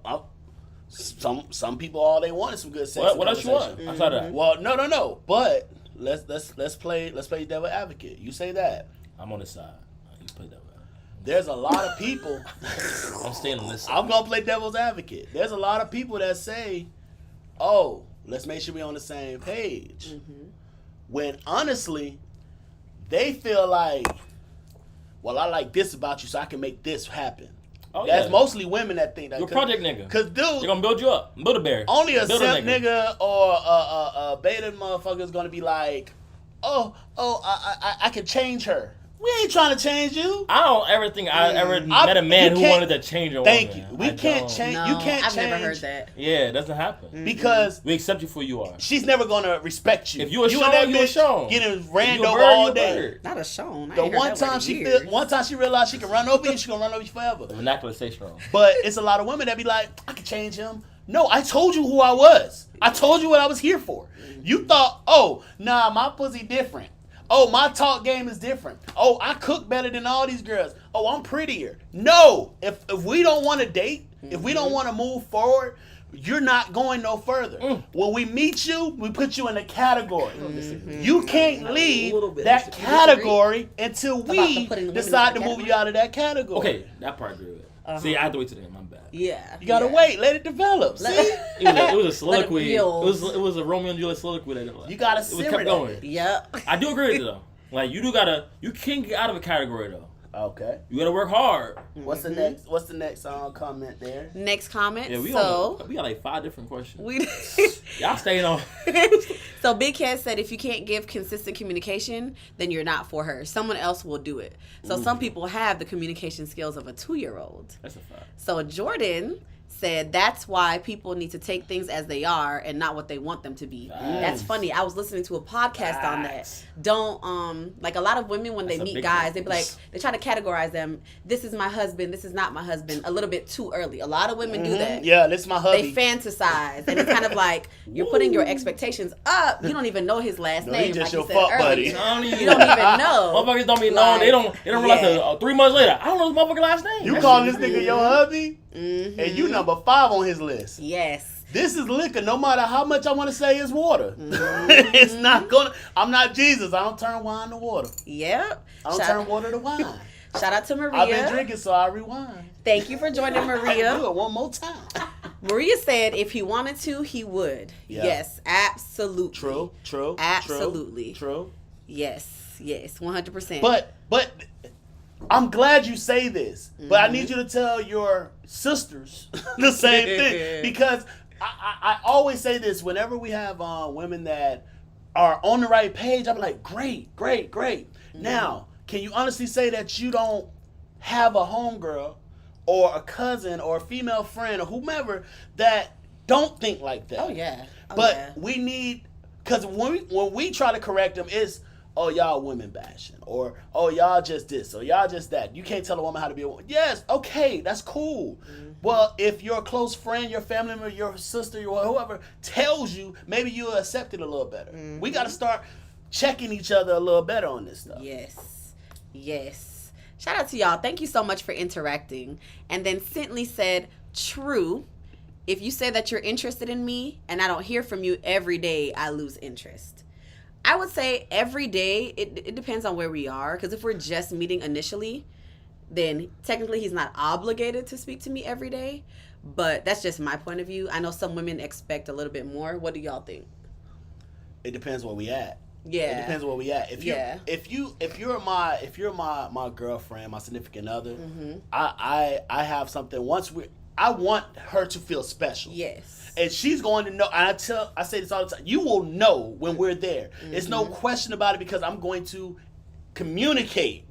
some people all they want is some good sex. What else you want conversation. outside of that? Well, no. But let's play devil advocate. You say that. I'm on this side. You play that way. There's a lot of people. I'm staying on this side. I'm gonna play devil's advocate. There's a lot of people that say, "Oh, let's make sure we're on the same page," when honestly, they feel like, "Well, I like this about you, so I can make this happen." Oh, That's yeah. mostly women that think that. You're a project nigga. Cause dude, They're gonna build you up. Build a bear. only a Build simp nigga or a beta motherfucker is gonna be like, I can change her. We ain't trying to change you. I don't ever think I ever met a man who wanted to change a woman. Thank you. We can't change. no, You can't I've change. never heard that. Yeah, it doesn't happen. Because We accept you for who you are. she's never gonna respect you. If you a and Sean, that you a bitch Sean. getting If ran you a over bird, all you a day. bird. Not a Sean. I The ain't heard one that word time in she years. feel, one time she realized she can run over you, she gonna run over you forever. The vernacular say strong. But it's a lot of women that be like, I can change him. No, I told you who I was. I told you what I was here for. You thought, oh, nah, my pussy different. Oh, my talk game is different. Oh, I cook better than all these girls. Oh, I'm prettier. No, if we don't want to date, if we don't want to move forward, you're not going no further. When we meet you, we put you in a category. You can't leave that category until About we putting the women decide in to that move you out of that category. Okay, that part I agree with. See, I have to wait till the end. My bad. Yeah. You gotta wait, let it develop. See? It was a soliloquy. It build. was a Romeo and Juliet soliloquy. That You gotta it was simmer kept that. going. Yep. I do agree with you though. Like you can't get out of a category though. Okay. You gotta work hard. What's the next? What's the next comment there? Next comment. Yeah, we so got like 5 different questions. we Y'all staying on. So Big Cat said if you can't give consistent communication, then you're not for her. Someone else will do it. So some people have the communication skills of a 2-year-old. That's a fact. So Jordan said that's why people need to take things as they are and not what they want them to be. That's funny. I was listening to a podcast on that. Facts. Don't like a lot of women when That's they a meet big guys, one. they be like they try to categorize them. This is my husband. This is not my husband. A little bit too early. A lot of women do that. Yeah, this is my hubby. They fantasize, and it's kind of like you're putting your expectations up. You don't even know his last No, name. he just like you your said fuck earlier. buddy. You don't even know. Motherfuckers don't be known. Like, They don't realize yeah. that 3 months later. I don't know this motherfucker's last name. You calling this nigga your hubby? Mhm. And you number 5 on his list. Yes. This is liquor, no matter how much I want to say is water. It's not gonna. I'm not Jesus. I don't turn wine to water. Yep. I don't turn water to wine. Shout out to Maria. I've been drinking, so I rewind. Thank you for joining, Do Maria. it one more time. Maria said if he wanted to, he would. Yeah. Yes, absolutely. True. Absolutely. True. Yes, 100%. But I'm glad you say this. But I need you to tell your sisters the same thing, because I always say this whenever we have women that are on the right page. I'm like, great. Now, can you honestly say that you don't have a homegirl or a cousin or a female friend or whomever that don't think like that? Oh yeah. But we need, because when we try to correct them, it's, oh, y'all women bashing, or oh, y'all just this, or y'all just that. You can't tell a woman how to be a woman. Yes, okay, that's cool. Well, if your close friend, your family member, your sister, or whoever tells you, maybe you'll accept it a little better. We got to start checking each other a little better on this stuff. Yes. Shout out to y'all. Thank you so much for interacting. And then Cintley said, true. If you say that you're interested in me and I don't hear from you every day, I lose interest. I would say every day, it depends on where we are. Because if we're just meeting initially, then technically he's not obligated to speak to me every day. But that's just my point of view. I know some women expect a little bit more. What do y'all think? It depends where we at. Yeah. It depends where we at. If you're my girlfriend, my significant other, I have something. I want her to feel special. Yes. And she's going to know, and I say this all the time, you will know when we're there. There's no question about it because I'm going to communicate.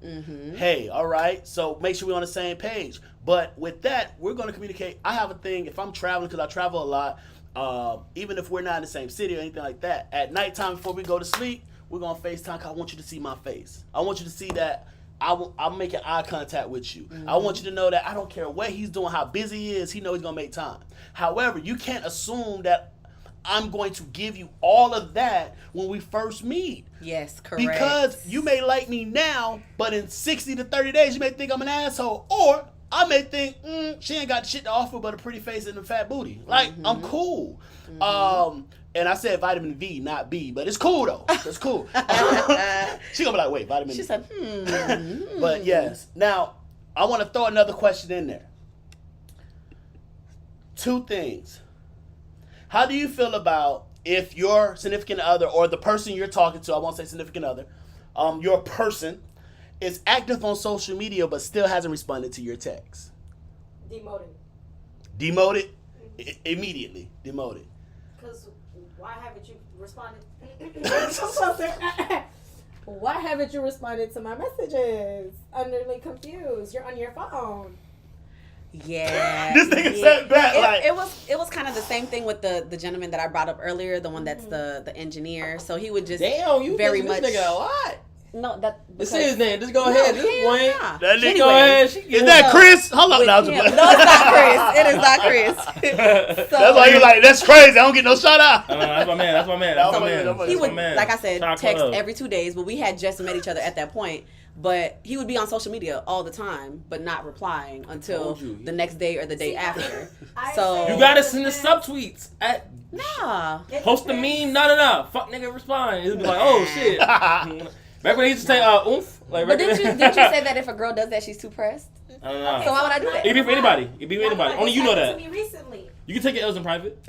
Hey, all right, so make sure we're on the same page. But with that, we're going to communicate. I have a thing, if I'm traveling, because I travel a lot, even if we're not in the same city or anything like that, at nighttime before we go to sleep, we're going to FaceTime because I want you to see my face. I want you to see that I'm making eye contact with you. I want you to know that I don't care what he's doing, how busy he is, he knows he's going to make time. However, you can't assume that I'm going to give you all of that when we first meet. Yes, correct. Because you may like me now, but in 60 to 30 days, you may think I'm an asshole. Or I may think, she ain't got shit to offer but a pretty face and a fat booty. Like, I'm cool. And I said vitamin V, not B, but it's cool though. It's cool. She gonna be like, wait, vitamin She V. said, But yes. Now, I want to throw another question in there. 2 things. How do you feel about if your significant other or the person you're talking to, I won't say significant other, your person is active on social media but still hasn't responded to your text? Demoted. Demoted? Immediately. Demoted. Because why haven't you responded? Why haven't you responded to my messages? Utterly confused. You're on your phone. yeah. This nigga said back it was kind of the same thing with the gentleman that I brought up earlier, the one that's the engineer. So he would just Damn, you very this much nigga a lot. No, that This is his name. Just go ahead. This is Wayne. That nigga, Anyway, Go ahead. is that Chris? Hold on. with No, him- no, it's not Chris. It is not Chris. So, that's why you're like, that's crazy. I don't get no shout out. That's my man. That's my man. That's That's my my man. man. That's he my would, man. like I said, Shout text club. every 2 days, but we had just met each other at that point. But he would be on social media all the time, but not replying until Told you. the next day or the day after. I So say- You gotta send the subtweets at nah. It post a depends. meme. Not. Fuck nigga, respond. It'll be like, oh shit. Back when he used to say oomph. Like, But didn't you say that if a girl does that, she's too pressed? I don't know. So why would I do that? It'd be for anybody. It'd be for anybody. Only you know This that. happened to me recently. You can take your L's in private.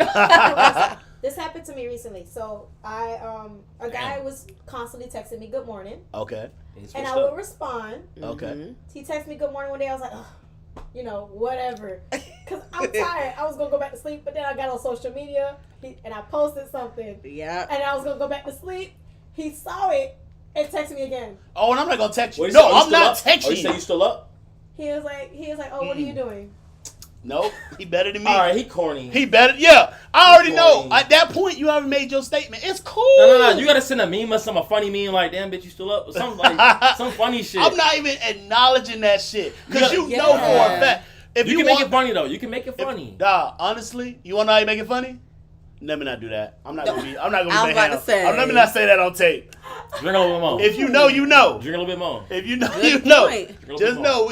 This happened to me recently. So a guy was constantly texting me good morning, Okay. and I would respond. Okay. Mhm. He texted me good morning one day. I was like, ugh, whatever, because I'm tired. I was gonna go back to sleep, but then I got on social media and I posted something, Yeah. and I was gonna go back to sleep. He saw it and texted me again. Oh, and I'm not gonna text you. What, No, I'm not Oh, you texting say you still up? He was like, oh, what are you doing? Nope. He better than me. All right, he corny. He better. Yeah. I already know. Corny. At that point, you already made your statement. It's cool. No. You gotta send a meme or a funny meme like, damn bitch, you still up? Or something like some funny shit. I'm not even acknowledging that shit because you Yeah. know for a fact. If You can make it funny though. You can make it funny. Honestly, you want to know how you make it funny? Let me not do that. I'm not gonna be. I'm not gonna I be. was about to say. Let me not say that on tape. Drink a little bit more. If you know, you know. Drink a little bit more. If you know, Good you know. point. Just know.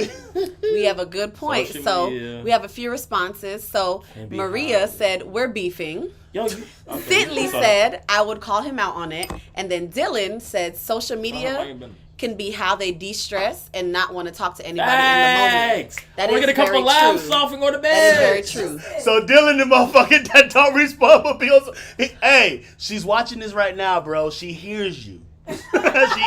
We have a good point. Social So media. we have a few responses. So Can't be Maria hard. said, we're beefing. Yo, Sidley said, I would call him out on it. And then Dylan said, social media can be how they de-stress and not want to talk to anybody in the moment. Thanks. That We're is get a couple very laughs true. off and go to bed. That is very true. So Dylan, the motherfucker that don't respond, but hey, she's watching this right now, bro. She hears you. She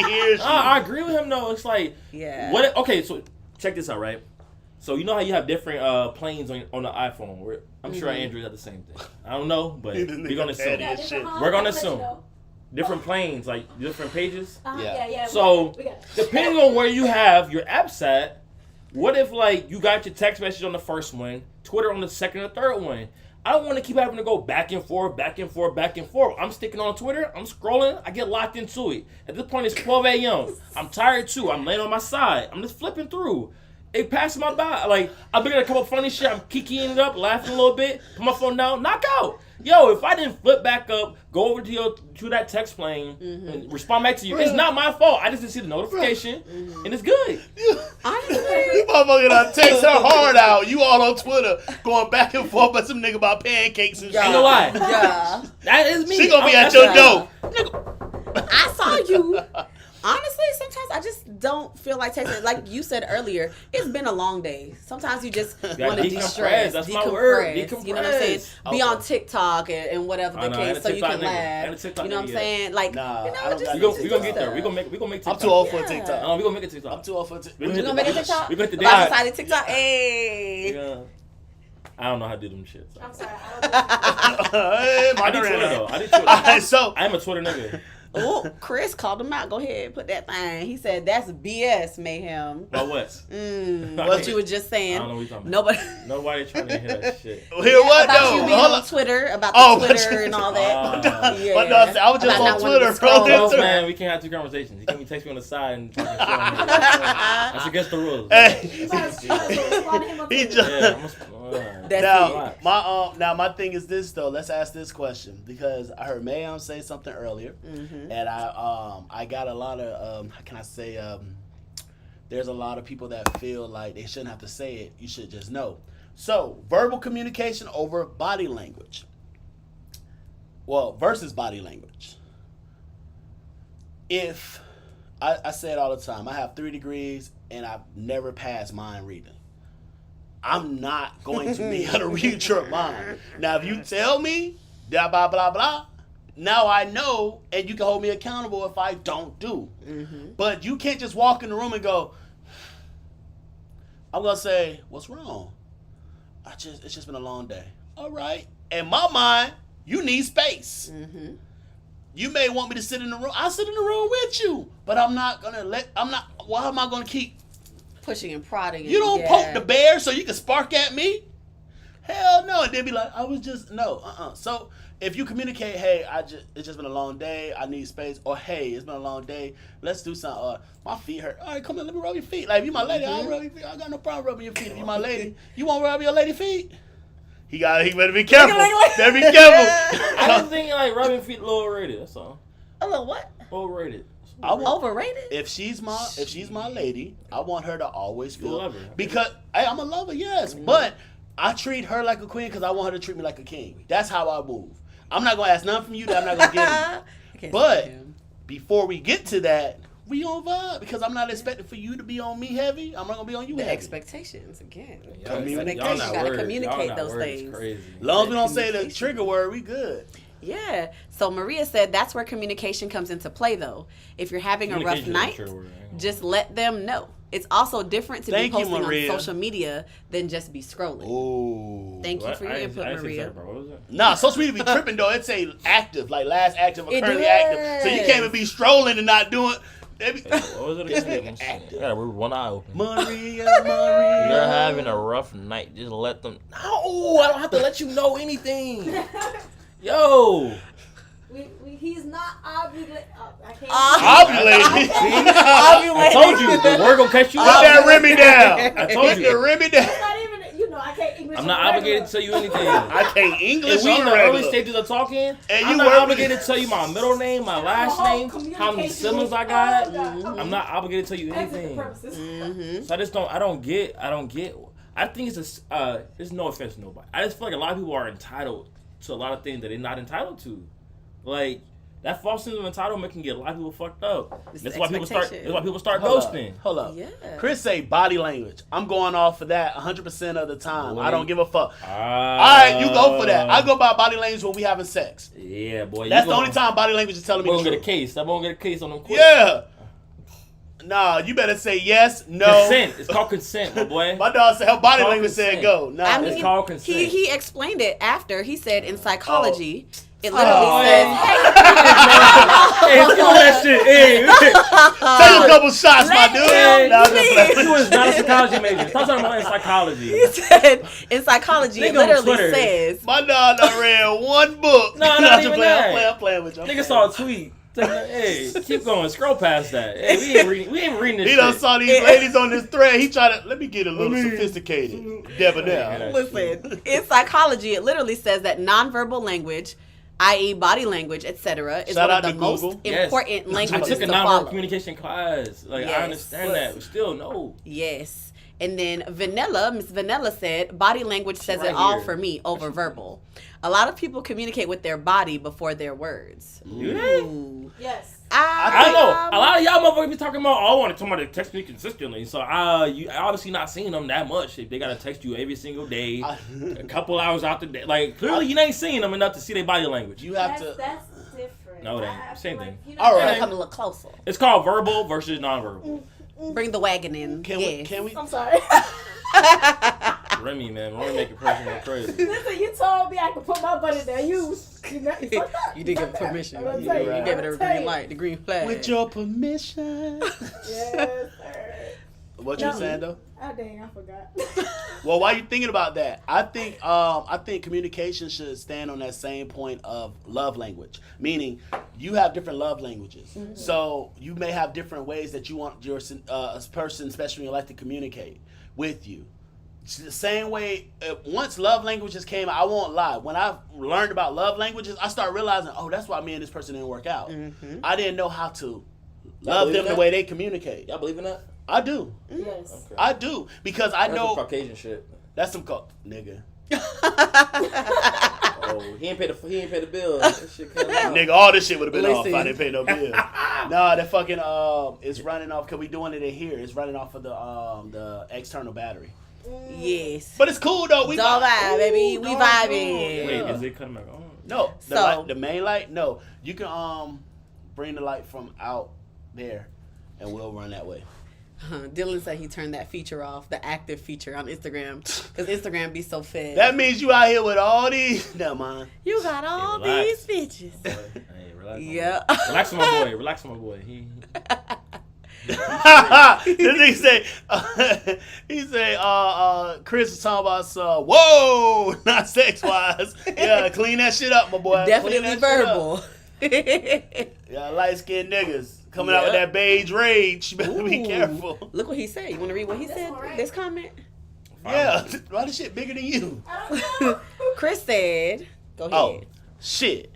hears you. I agree with him though. It's like, Yeah. what? Okay, so check this out, right? So you know how you have different planes on the iPhone. I'm sure Android got the same thing. I don't know, but we're gonna assume Yeah, shit. We're gonna assume. Different planes, like different pages. Yeah. Yeah. So we got it. depending on where you have your apps at, what if like you got your text message on the first one, Twitter on the second or third one? I don't want to keep having to go back and forth. I'm sticking on Twitter. I'm scrolling. I get locked into it. At this point, it's 12 a.m. I'm tired too. I'm laying on my side. I'm just flipping through. It passes my by. Like, I'm looking at a couple funny shit. I'm kikiing it up, laughing a little bit. Put my phone down. Knock out. Yo, if I didn't flip back up, go over to that text plane, and respond back to you, it's not my fault. I just didn't see the notification, and it's good. Honestly, You motherfucker done text her heart out. You all on Twitter going back and forth by some nigga about pancakes and shit. Ain't no lie. yeah. That is me. She gonna be at That's your right. door. I saw you. Honestly, sometimes I just don't feel like texting. Like you said earlier, it's been a long day. Sometimes you just want to decompress. de-stress. That's my word. You know what I'm saying? Decompress. Be on TikTok and whatever the I ain't case, a so you TikTok can nigga. I ain't a laugh. TikTok You know what I'm nigga yet. saying? Like, Nah, you know, I don't just got We no gonna just get there. stuff. We gonna make TikTok. I'm too old for a Yeah. TikTok. We gonna make a TikTok. I'm too old for a TikTok. We You gonna make a TikTok? We got the About day. decided TikTok. Hey. Yeah. I don't know how to do them shit. So. I'm sorry. I Hey, I do Miranda. Twitter though. I do Twitter. Alright, so I'm a Twitter nigga. Oh, Chris called him out. Go ahead, put that thing. He said that's BS, Mayhem. But what? What you were just saying. I don't know what you're talking Nobody. Nobody trying to hear that shit. hear what about though? you being Hold on on. Twitter, about Oh, the but Twitter you- and all that. Yeah. But no, I was just About on not wanting Twitter, to bro. scroll. Close, man. We can't have two conversations. You can't be texting me on the side and talking shit on here. That's against the rules. Hey. you might respond to him on He Twitter. just- Yeah, That's Now my thing is this though. Let's ask this question because I heard Mayam say something earlier, and I got a lot of how can I say there's a lot of people that feel like they shouldn't have to say it. You should just know. So verbal communication over body language. Well, versus body language. If I say it all the time, I have 3 degrees and I've never passed mind reading. I'm not going to be able to read your mind. Now, if you tell me, blah, blah, blah, blah, now I know, and you can hold me accountable if I don't do. But you can't just walk in the room and go, I'm going to say, what's wrong? It's just been a long day. All right. In my mind, you need space. You may want me to sit in the room. I'll sit in the room with you. But why am I going to keep pushing and prodding. you don't poke the bear so you can spark at me? Hell no. And they'd be like, I was just, no, So if you communicate, hey, it's just been a long day, I need space, or hey, it's been a long day, let's do something, my feet hurt. All right, come on, let me rub your feet. Like, if you my lady, I'll rub your feet. I got no problem rubbing your feet. If you my lady, you won't rub your lady feet? He better be careful. Better be careful. I just think like rubbing feet a little overrated. That's all. A little what? Overrated. Overrated? If she's my lady, I want her to always You feel love her. because hey, I'm a lover, yes, but I treat her like a queen because I want her to treat me like a king. That's how I move. I'm not gonna ask nothing from you that I'm not gonna give you. But before we get to that, we on vibe because I'm not expecting for you to be on me heavy. I'm not gonna be on you the heavy. expectations again. Y'all Expectations. not You gotta words. communicate Y'all those not words. things. Crazy. As long as we don't say the trigger word, we good. Yeah. So Maria said that's where communication comes into play, though. If you're having a rough Communication is night, a true word. just let them know. It's also different to Thank be you, posting on Maria. social media than just be scrolling. Ooh. Thank you for your input, I didn't say Maria. something, bro. What was it? Nah, social media be tripping though. It say active, like last active or It currently does. active. So you can't even be strolling and not doing. They be, What was it This again? nigga active. Yeah, we're one eye open. Maria. You're having a rough night. Just let them. No, I don't have to let you know anything. Yo. He's not obligated. I can't. Ovulating. I told you, the word gonna catch you Put up. that Remy down. I told Put the you. Remy down. It's not even. I can't English. I'm not obligated to tell you anything. I can't English If we in on the the early regular. stages of talking, And I'm you not work- obligated to tell you my middle name, my last name, how many siblings I got. I'm not obligated to tell you anything. So I don't get. I think it's there's no offense to nobody. I just feel like a lot of people are entitled to a lot of things that they're not entitled to. Like that false sense of entitlement can get a lot of people fucked up. It's That's the why people start. expectation. That's why people start Hold ghosting. up. Hold up. Yeah. Chris say body language. I'm going off of that 100% of the time. I don't give a fuck. All Alright, right, you go for that. I go by body language when we having sex. Yeah, boy. That's the only time body language is telling me I'm the gonna get a truth. case. I'm gonna get a case on them. Quick. Yeah. Nah, you better say yes, no. Consent. It's called consent, my boy. My dog said her body Call language said consent. go. Nah, I It's mean, called consent. he explained it after. He said in psychology, it literally Oh, says, Hey, let's get on that shit. Hey, a couple shots, my dude. him Nah, I'm speak. just He was not a psychology major. Stop talking about in psychology. He said in psychology, it Nigga on literally Twitter. says, My dog done read one book. No, I'm not just even playing, that. I'm playing with you. Nigga saw a tweet. Hey, keep going. Scroll past that. Hey, we ain't reading this He shit. done saw these ladies on this thread. He tried to let me get a little sophisticated. Debonair. listen, in psychology, it literally says that nonverbal language, i.e. body language, etc., is Shout one out of to the most Google. Yes. important I languages took a to nonverbal follow. communication class. Like, Yes. I understand that, but still, no. Yes. And then Miss Vanilla said, body language says Right it all here. for me over verbal. A lot of people communicate with their body before their words. Do they? Ooh. Yes. I don't know. A lot of y'all motherfuckers be talking about, oh, I want somebody to text me consistently. So you obviously not seeing them that much. If they gotta text you every single day, a couple hours out the day, like clearly you ain't seeing them enough to see their body language. You have to. That's different. No, it ain't. I Same feel thing. you All right. Gotta come a little closer. It's called verbal versus nonverbal. Bring the wagon in. Can yes. we? Can we? I'm sorry. Remy, man, Remy make a person go crazy. Listen, you told me I could put my butt in there. You You did give permission. I'm You gonna tell you. gave it a I'm gonna tell green you. light, the green flag. With your permission. Yes, sir. What you saying though? Oh dang, I forgot. Well, why you thinking about that? I think communication should stand on that same point of love language. Meaning, you have different love languages. Mm-hmm. So you may have different ways that you want your person, especially in your life, to communicate with you. It's the same way. Once love languages came, I won't lie. When I learned about love languages, I started realizing, oh, that's why me and this person didn't work out. Mm-hmm. I didn't know how to love believe them the that? way they communicate. Y'all believe in that? I do. Yes. Okay. I do because I That's know some Caucasian shit. that's some nigga. Oh, he ain't paid the bill. That shit came out. Nigga, all this shit would have been off if I Listen. didn't pay no bill. Nah, that fucking it's running off because we doing it in here. It's running off of the external battery. Yes. But it's cool though. We Dog vibe. vibe, baby. Ooh, We dog, vibing. Wait, yeah. is it coming back on? No, the, So- the main light. No, you can bring the light from out there, and we'll run that way. Dylan said he turned that feature off, the active feature on Instagram, because Instagram be so fed. That means you out here with all these. Never mind. You got all relax. these bitches. Hey, relax. Yeah. Relax on my boy. Relax on my boy. This nigga say, Chris was talking about some, whoa, not sex wise. Yeah, clean that shit up, my boy. Clean Definitely that shit up. verbal. Yeah, light skinned niggas coming out with Yep. that beige rage. You better be Ooh. careful. Look what he said. You want to read what he That's said? all right. This comment? Yeah, why this shit bigger than you? Chris said, go ahead. Oh, shit.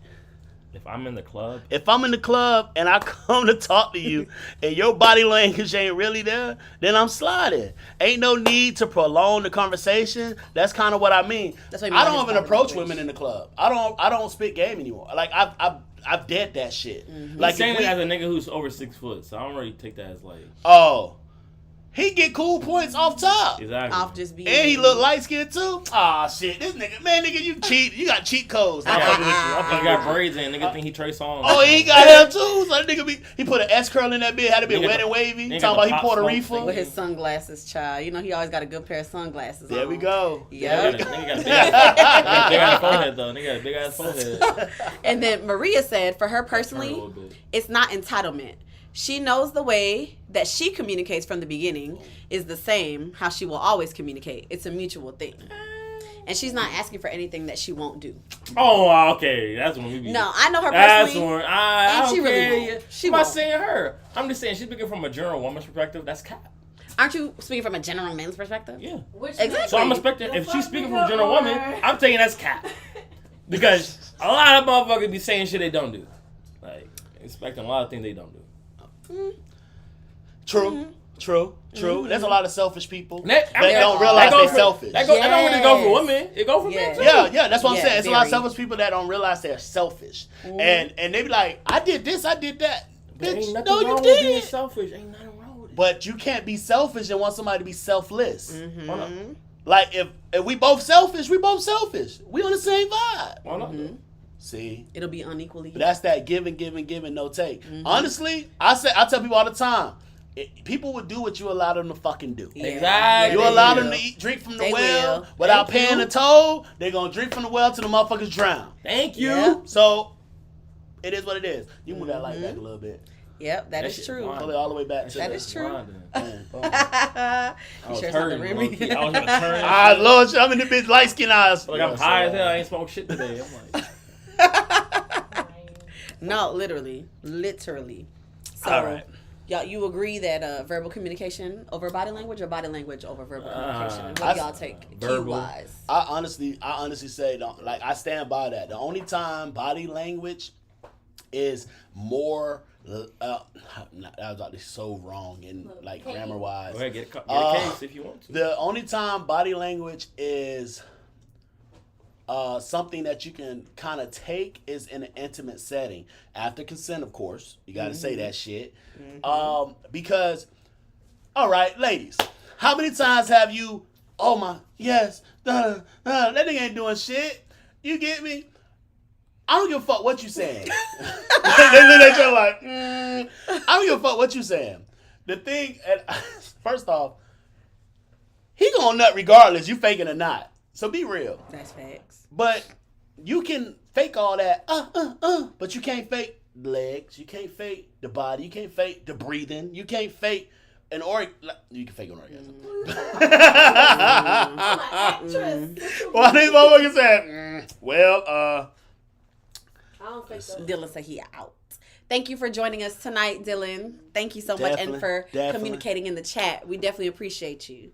If I'm in the club, If I'm in the club and I come to talk to you and your body language ain't really there, then I'm sliding. Ain't no need to prolong the conversation. That's kind of what I mean. That's what I mean I by don't his even body approach language. women in the club. I don't spit game anymore. Like I've dead that shit. Mm-hmm. Like like saying if it we, as a nigga who's over 6 foot, so I don't really take that as like oh, he get cool points off top. exactly. Off just being. And he look light skinned too. Ah shit, this nigga, you cheat. You got cheat codes. I'm fucking with you. I'm He fucking got with you. braids in. Nigga think he Trey Songz. Oh, he got him too. So that nigga he put an S curl in that bitch, had it be Nigga wet got and the- wavy. nigga Talking got about the he pop Puerto smoke Rico. thing. With his sunglasses, child. You know he always got a good pair of sunglasses There on. we go. Yeah. Nigga got a big ass forehead though. Nigga got a big ass forehead. And then Maria said, for her Turn a personally, little bit. it's not entitlement. She knows the way that she communicates from the beginning is the same how she will always communicate. It's a mutual thing. And she's not asking for anything that she won't do. Oh, okay. That's when we be. No, I know her That's personally. when I and don't she really care. won't. She I'm not won't. saying her. I'm just saying she's speaking from a general woman's perspective. That's cap. Aren't you speaking from a general man's perspective? Yeah. Which Exactly. So I'm expecting The if fuck she's speaking nigga from a general woman, or- I'm taking that's cap. Because a lot of motherfuckers be saying shit they don't do. Like expecting a lot of things they don't do. True. True. There's a lot of selfish people That- that I mean, don't that realize goes they're for- selfish. That don't really go for women. It go for men Yes. too. Yeah, that's what I'm Yeah, saying. It's a lot of very. selfish people that don't realize they're selfish. And they be like, I did this, I did that. But ain't Bitch, nothing no, you wrong with being did. selfish. Ain't nothing wrong with it. But you can't be selfish and want somebody to be selfless. Mm-hmm. Why not? Like if we both selfish, we both selfish. We on the same vibe. Why not? Mm-hmm. See, It'll be unequally. but that's that giving, no take. Honestly, I tell people all the time, people would do what you allow them to fucking do. Yeah. Exactly. You They allow will. them to drink from the They well will. without Thank paying you. the toll. They're gonna drink from the well till the motherfuckers drown. Thank you. Yeah. So it is what it is. You move that light back a little bit. Yep, that is shit true. blind. Pull it all the way back to That the- is true. Blind, Man, boom. I You was sure it's not the hurting, Remy? low-key. I was gonna turn. Ah, Lord, I'm in the bitch light skin eyes. Like I'm Yeah, high so, as hell. I ain't smoked shit today. I'm like, No, literally. So, All right. y'all, you agree that verbal communication over body language or body language over verbal communication? And what I- do y'all take verbal. cue-wise? I honestly say, I stand by that. The only time body language is more, I was about to so wrong in like grammar wise. go ahead, get a case if you want to. The only time body language is something that you can kind of take is in an intimate setting after consent, of course. You got to say that shit. Because, all right, ladies, how many times have you? Oh my, yes, that nigga ain't doing shit. You get me? I don't give a fuck what you saying. They look at you like, I don't give a fuck what you saying. The thing, first off, he gonna nut regardless, you faking or not. So be real. That's facts. But you can fake all that, but you can't fake the legs. You can't fake the body. You can't fake the breathing. You can't fake an orgasm. You can fake an orgasm. I'm an actress. Well, these motherfuckers said, well, I don't think so. Dylan said he out. Thank you for joining us tonight, Dylan. Thank you so much, and for communicating in the chat. We definitely appreciate you.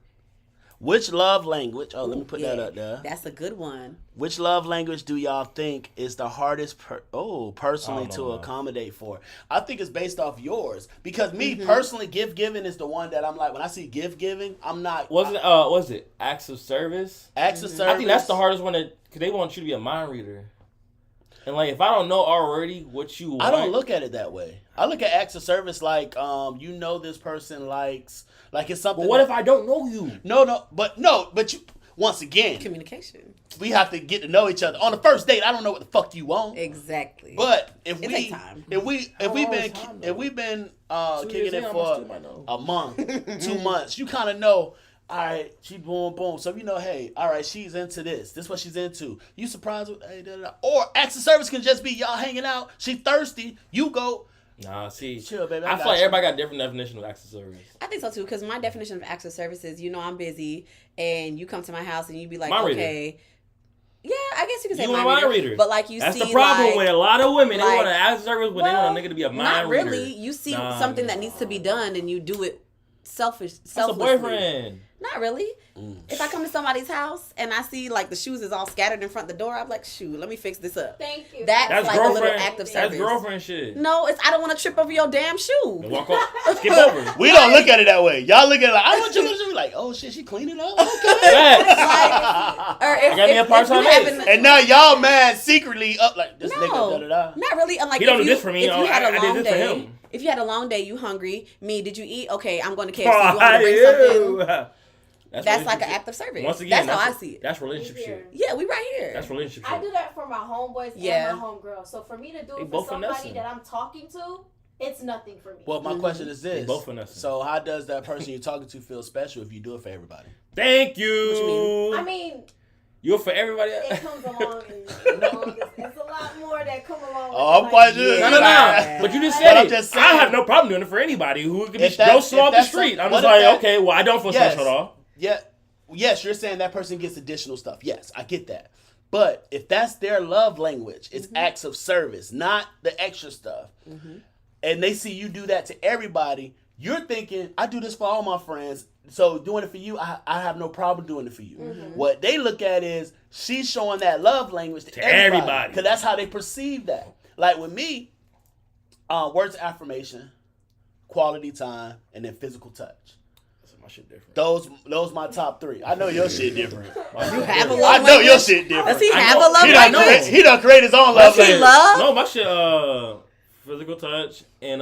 which love language? Oh, let me put that up there. That's a good one. Which love language do y'all think is the hardest personally I don't to know. accommodate for? I think it's based off yours. Because me personally, gift giving is the one that I'm like, when I see gift giving, I'm not. Was it acts of service? Acts of service. I think that's the hardest one because they want you to be a mind reader. And like, if I don't know already what you want, I don't look at it that way. I look at acts of service like, this person likes, like it's something. But what if I don't know you? But you. Once again, Communication. we have to get to know each other. On the first date, I don't know what the fuck you want. Exactly. But if It we take time. if we've been time, if we've been 2 kicking years it in, I for still might know. a month, 2 months, you kind of know. All right, she boom boom. So you know, hey, all right, she's into this. This is what she's into. You surprised with hey, da, da, da. Or acts of service can just be y'all hanging out. She thirsty. You go. Nah, see, Chill, baby, I I got feel like you. everybody got different definition of acts of service. I think so too, because my definition of acts of service is, I'm busy, and you come to my house and you be like, Mind reader. okay. Yeah, I guess you can say You mind a mind reader. reader. But like you That's see, the problem like, with a lot of women. They like- want an acts of service, but they want a nigga to be a mind not reader. really. You see Nah, something nah. that needs to be done, and you do it selfishly. That's a boyfriend. Not really. If I come to somebody's house and I see like the shoes is all scattered in front of the door, I'm like, shoot, let me fix this up. Thank you. That's like a girlfriend. little act of That's service. girlfriend shit. No, I don't want to trip over your damn shoe. Walk up, skip over. We don't look at it that way. Y'all look at it like, I want you to be like, oh shit, she cleaning up. Okay. Facts. Or if, I got me a part-time you maid. haven't- And now y'all mad secretly up like this No, nigga. Da, da, da. not really. Unlike He don't if do you, this for me. If you had a I did long this for day, him. if you had a long day, you hungry. Me, did you eat? Okay, I'm going to KFC. You want me to bring something? That's like an relationship act of service. Once again, that's how I see it. That's relationship Here. shit. Yeah, we right here. That's relationship I shit. do that for my homeboys Yeah. and my homegirls. So for me to do They it for both somebody finessing. that I'm talking to, it's nothing for me. Well, my question is this. They both finessing. So how does that person you're talking to feel special if you do it for everybody? Thank you. you I mean, You're for everybody. it comes along and it's a lot more that come along. Oh, with I'm quite like, sure. No. Yeah. But you just But said I'm it. just I saying- have no problem doing it for anybody who could If be that's- go slow if off the that's street. some- I'm what just if like, that- okay, well, I don't feel Yes. special at all. Yeah. Yes, you're saying that person gets additional stuff. Yes, I get that. But if that's their love language, it's acts of service, not the extra stuff. And they see you do that to everybody, you're thinking, I do this for all my friends, so doing it for you, I have no problem doing it for you. What they look at is she's showing that love language to everybody. Because that's how they perceive that. Like with me, words of affirmation, quality time, and then physical touch. My shit different. Those my top 3. I know your shit different. You have a I love know your language? shit different. Does he I have know. a love He language? done create his own love Does he language. love? No, my shit, physical touch and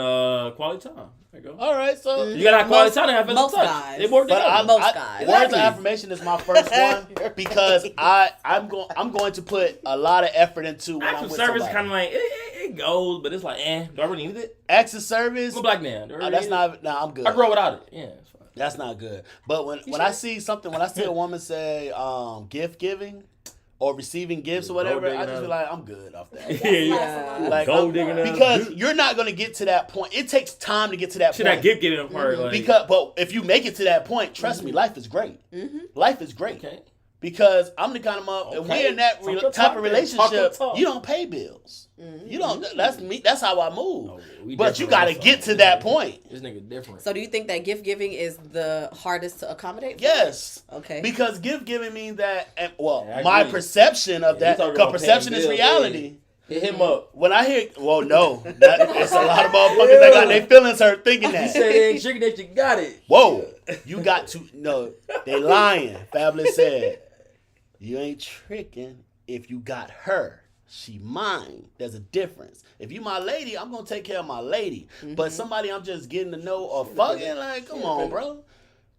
quality time. There you go. All right, so You gotta have quality Most- time and have physical most touch. guys. They work but together. Most guys. words of Exactly. affirmation is my first one because I'm going to put a lot of effort into when Acts I'm of with service somebody. kind of like it goes, but it's like, do I really need it? Acts of service. I'm a black man. Do I really That's need not. Nah, I'm good. it? I grow without it. Yeah, it's fine. That's not good. But when I see something, when I see a woman say gift giving, or receiving gifts or Gold whatever, I digging just be up. like, I'm good off that. Yeah. Like, Gold digging up. because you're not gonna get to that point. It takes time to get to that Shit, point. that gift giving part. Like, But if you make it to that point, trust me, life is great. Life is great. okay. Because I'm the kind of mother. If Okay. we're in that Talk the type talk of then. relationship, Talk the talk. you don't pay bills. You don't. That's me. That's how I move. Oh, we But you different got to also. get to that point. This nigga different. So do you think that gift giving is the hardest to accommodate? for? Yes. Okay. Because gift giving means that. And, well, Yeah, I my agree. perception of Yeah, that. you talking Because about perception paying is bills, reality. Hit him up. When I hear, well, no, it's a lot of motherfuckers that got their feelings hurt thinking You that. said they ain't tricking that you got it. Whoa, you got to no. They lying. Fabulous said, "You ain't tricking if you got her. She mine. There's a difference. If you my lady, I'm gonna take care of my lady. But somebody I'm just getting to know or fucking, like, come on, bro.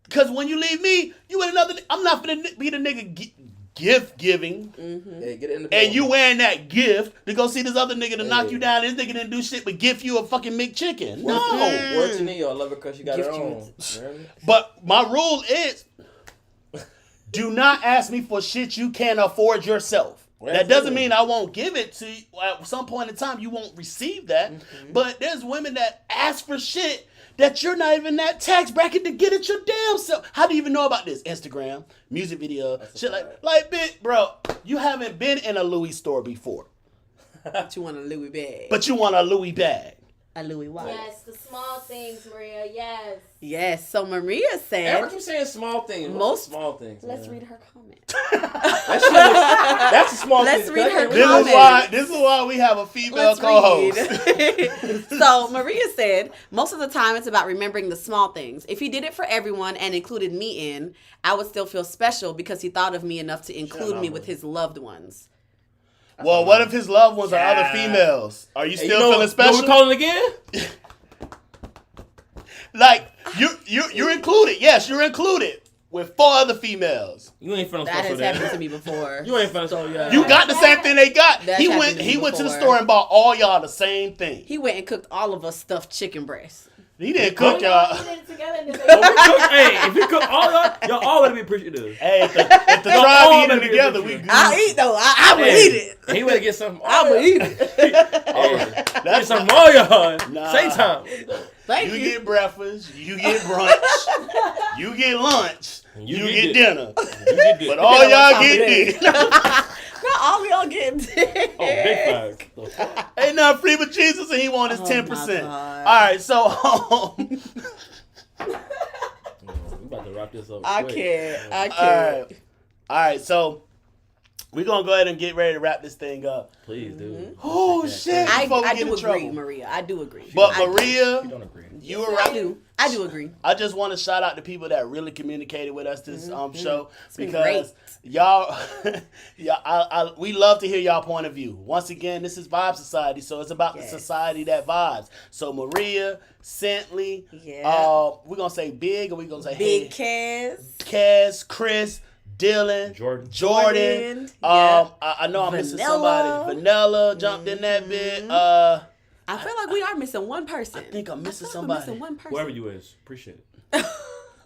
Because when you leave me, you with another. I'm not gonna be the nigga gift giving, Hey, get it in the and phone. you wearing that gift to go see this other nigga to knock Hey. you down. This nigga didn't do shit but gift you a fucking McChicken. No. Word to me, I love her because she got Gift her you- own. You hear me? But my rule is, do not ask me for shit you can't afford yourself. Well, That doesn't absolutely. mean I won't give it to you. At some point in time, you won't receive that. But there's women that ask for shit that you're not even that tax bracket to get it your damn self. How do you even know about this? Instagram, music video, shit like, bitch, bro, you haven't been in a Louis store before, But you want a Louis bag. but you want a Louis bag. a Louis watch. Yes, the small things, Maria. Yes. Yes. So Maria said. Everyone keep saying small things. What's Most- the small things. Let's man? read her comment. That's a small Let's thing. read her Okay, This comments. is why we have a female Let's co-host. read. So Maria said, most of the time it's about remembering the small things. If he did it for everyone and included me in, I would still feel special because he thought of me enough to include me with his loved ones. Well, what if his loved ones are other Yeah. females? Are you Hey, still you know, feeling special? What we calling again? Like you're included. Yes, you're included with 4 other females. You ain't feeling That special has then. happened to me before. You ain't feeling so yeah. You got the same thing they got. That's He happened went to me to the before. store and bought all y'all the same thing. He went and cooked all of us stuffed chicken breasts. He didn't cook y'all. We did it together and then But we cook, hey, if you cook all y'all all gotta be appreciative. Hey, if the Y'all tribe all eating better be together, we different. good. I'll eat though. I will Hey, eat it. He would get something. I will eat it. Hey, That's get something for all y'all. Nah. Say time. Thank You you. get breakfast, you get brunch, you get lunch, you get dinner. You get this. But all y'all top get it. this. Not all y'all getting dick. Oh, big facts. Ain't nothing free but Jesus, and he want his Oh 10%. my God. All right, so We about to wrap this up. I quick. can't. I all can't. right, so we're gonna go ahead and get ready to wrap this thing up. Please, dude. Oh shit! Before we I get do in agree, trouble. Maria. I do agree. But I do. Maria, You don't agree. you were I right. do. I do agree. I just want to shout out the people that really communicated with us this show been because great. y'all, we love to hear y'all point of view. Once again, this is Vibe Society, so it's about Yes. the society that vibes. So Maria, Sentley, Yeah. we're gonna say Big, or we gonna say Big hey, Kaz. Kaz, Chris, Dylan, Jordan. Jordan, yeah. I know I'm missing Vanilla. somebody. Vanilla jumped in that bit. I feel like we are missing one person. I think I'm missing I feel like somebody. We're missing one person. Whoever you is, appreciate it.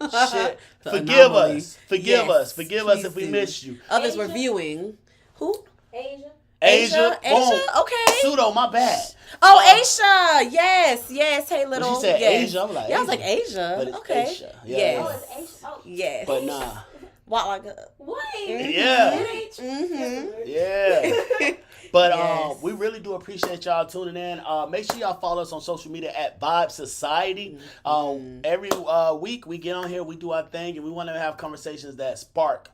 Shit. The Forgive anomaly. us. Forgive Yes, us. Forgive us if we please do. missed you. Others were Asia. viewing. Who? Asia. Asia. Boom. Okay. Pseudo, my bad. Oh, Asia. Yes. Yes. Hey, little. she said yes. Asia, I'm like, yeah, I was like Asia. Asia. But it's okay. Asia. Yeah. Yes. Oh, it's Asia. Oh, Yes. But nah. What like a wait. Yeah. Mhm. Yeah. But Yes. we really do appreciate y'all tuning in. Make sure y'all follow us on social media at Vibe Society. Every week we get on here, we do our thing, and we want to have conversations that spark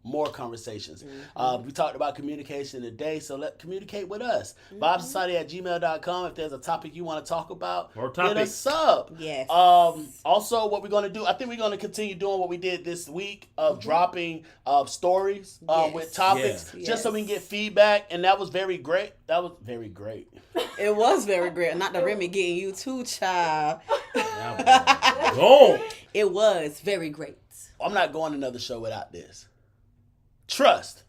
more conversations. We talked about communication today, so communicate with us. VibeSociety@gmail.com. If there's a topic you want to talk about, More hit topics. us up. Yes. Also, what we're going to do, I think we're going to continue doing what we did this week of dropping stories Yes. with topics, Yeah. just so we can get feedback. And that was very great. That was very great. It was very great. Not the Remy getting you too, child. Boom. It was very great. I'm not going another show without this. Trust.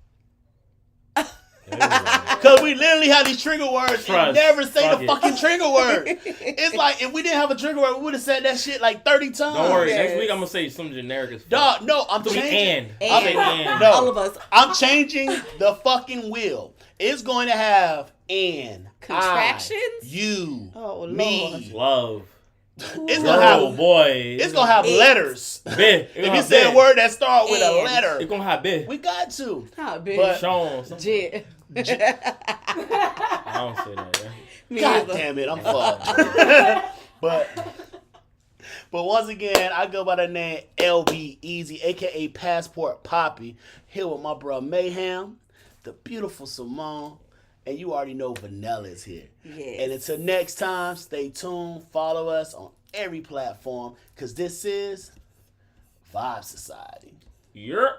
Because we literally have these trigger words and Trust. never say Fuck the it. fucking trigger word. It's like, if we didn't have a trigger word, we would have said that shit like 30 times. Don't worry. Yes. Next week I'm gonna say something generic as fuck. Dog, no, I'm It's gonna be changing. I'll say And. and. No. All of us. I'm changing the fucking wheel. It's going to have N, Contractions? I, you, Oh, Lord. me. Love. It's gonna have. Oh boy. It's gonna have It. letters. Bit. If you say a word that start with a And. letter, It's gonna have bit. we got to. How big? But- Sean. Jit. I don't say that. Yeah. Me God either. damn it, I'm fucked. but once again, I go by the name LB Easy, aka Passport Poppy, here with my bro Mayhem, the beautiful Simone, and you already know Vanilla is here. Yes. And until next time, stay tuned, follow us on every platform, because this is Vibe Society. You're.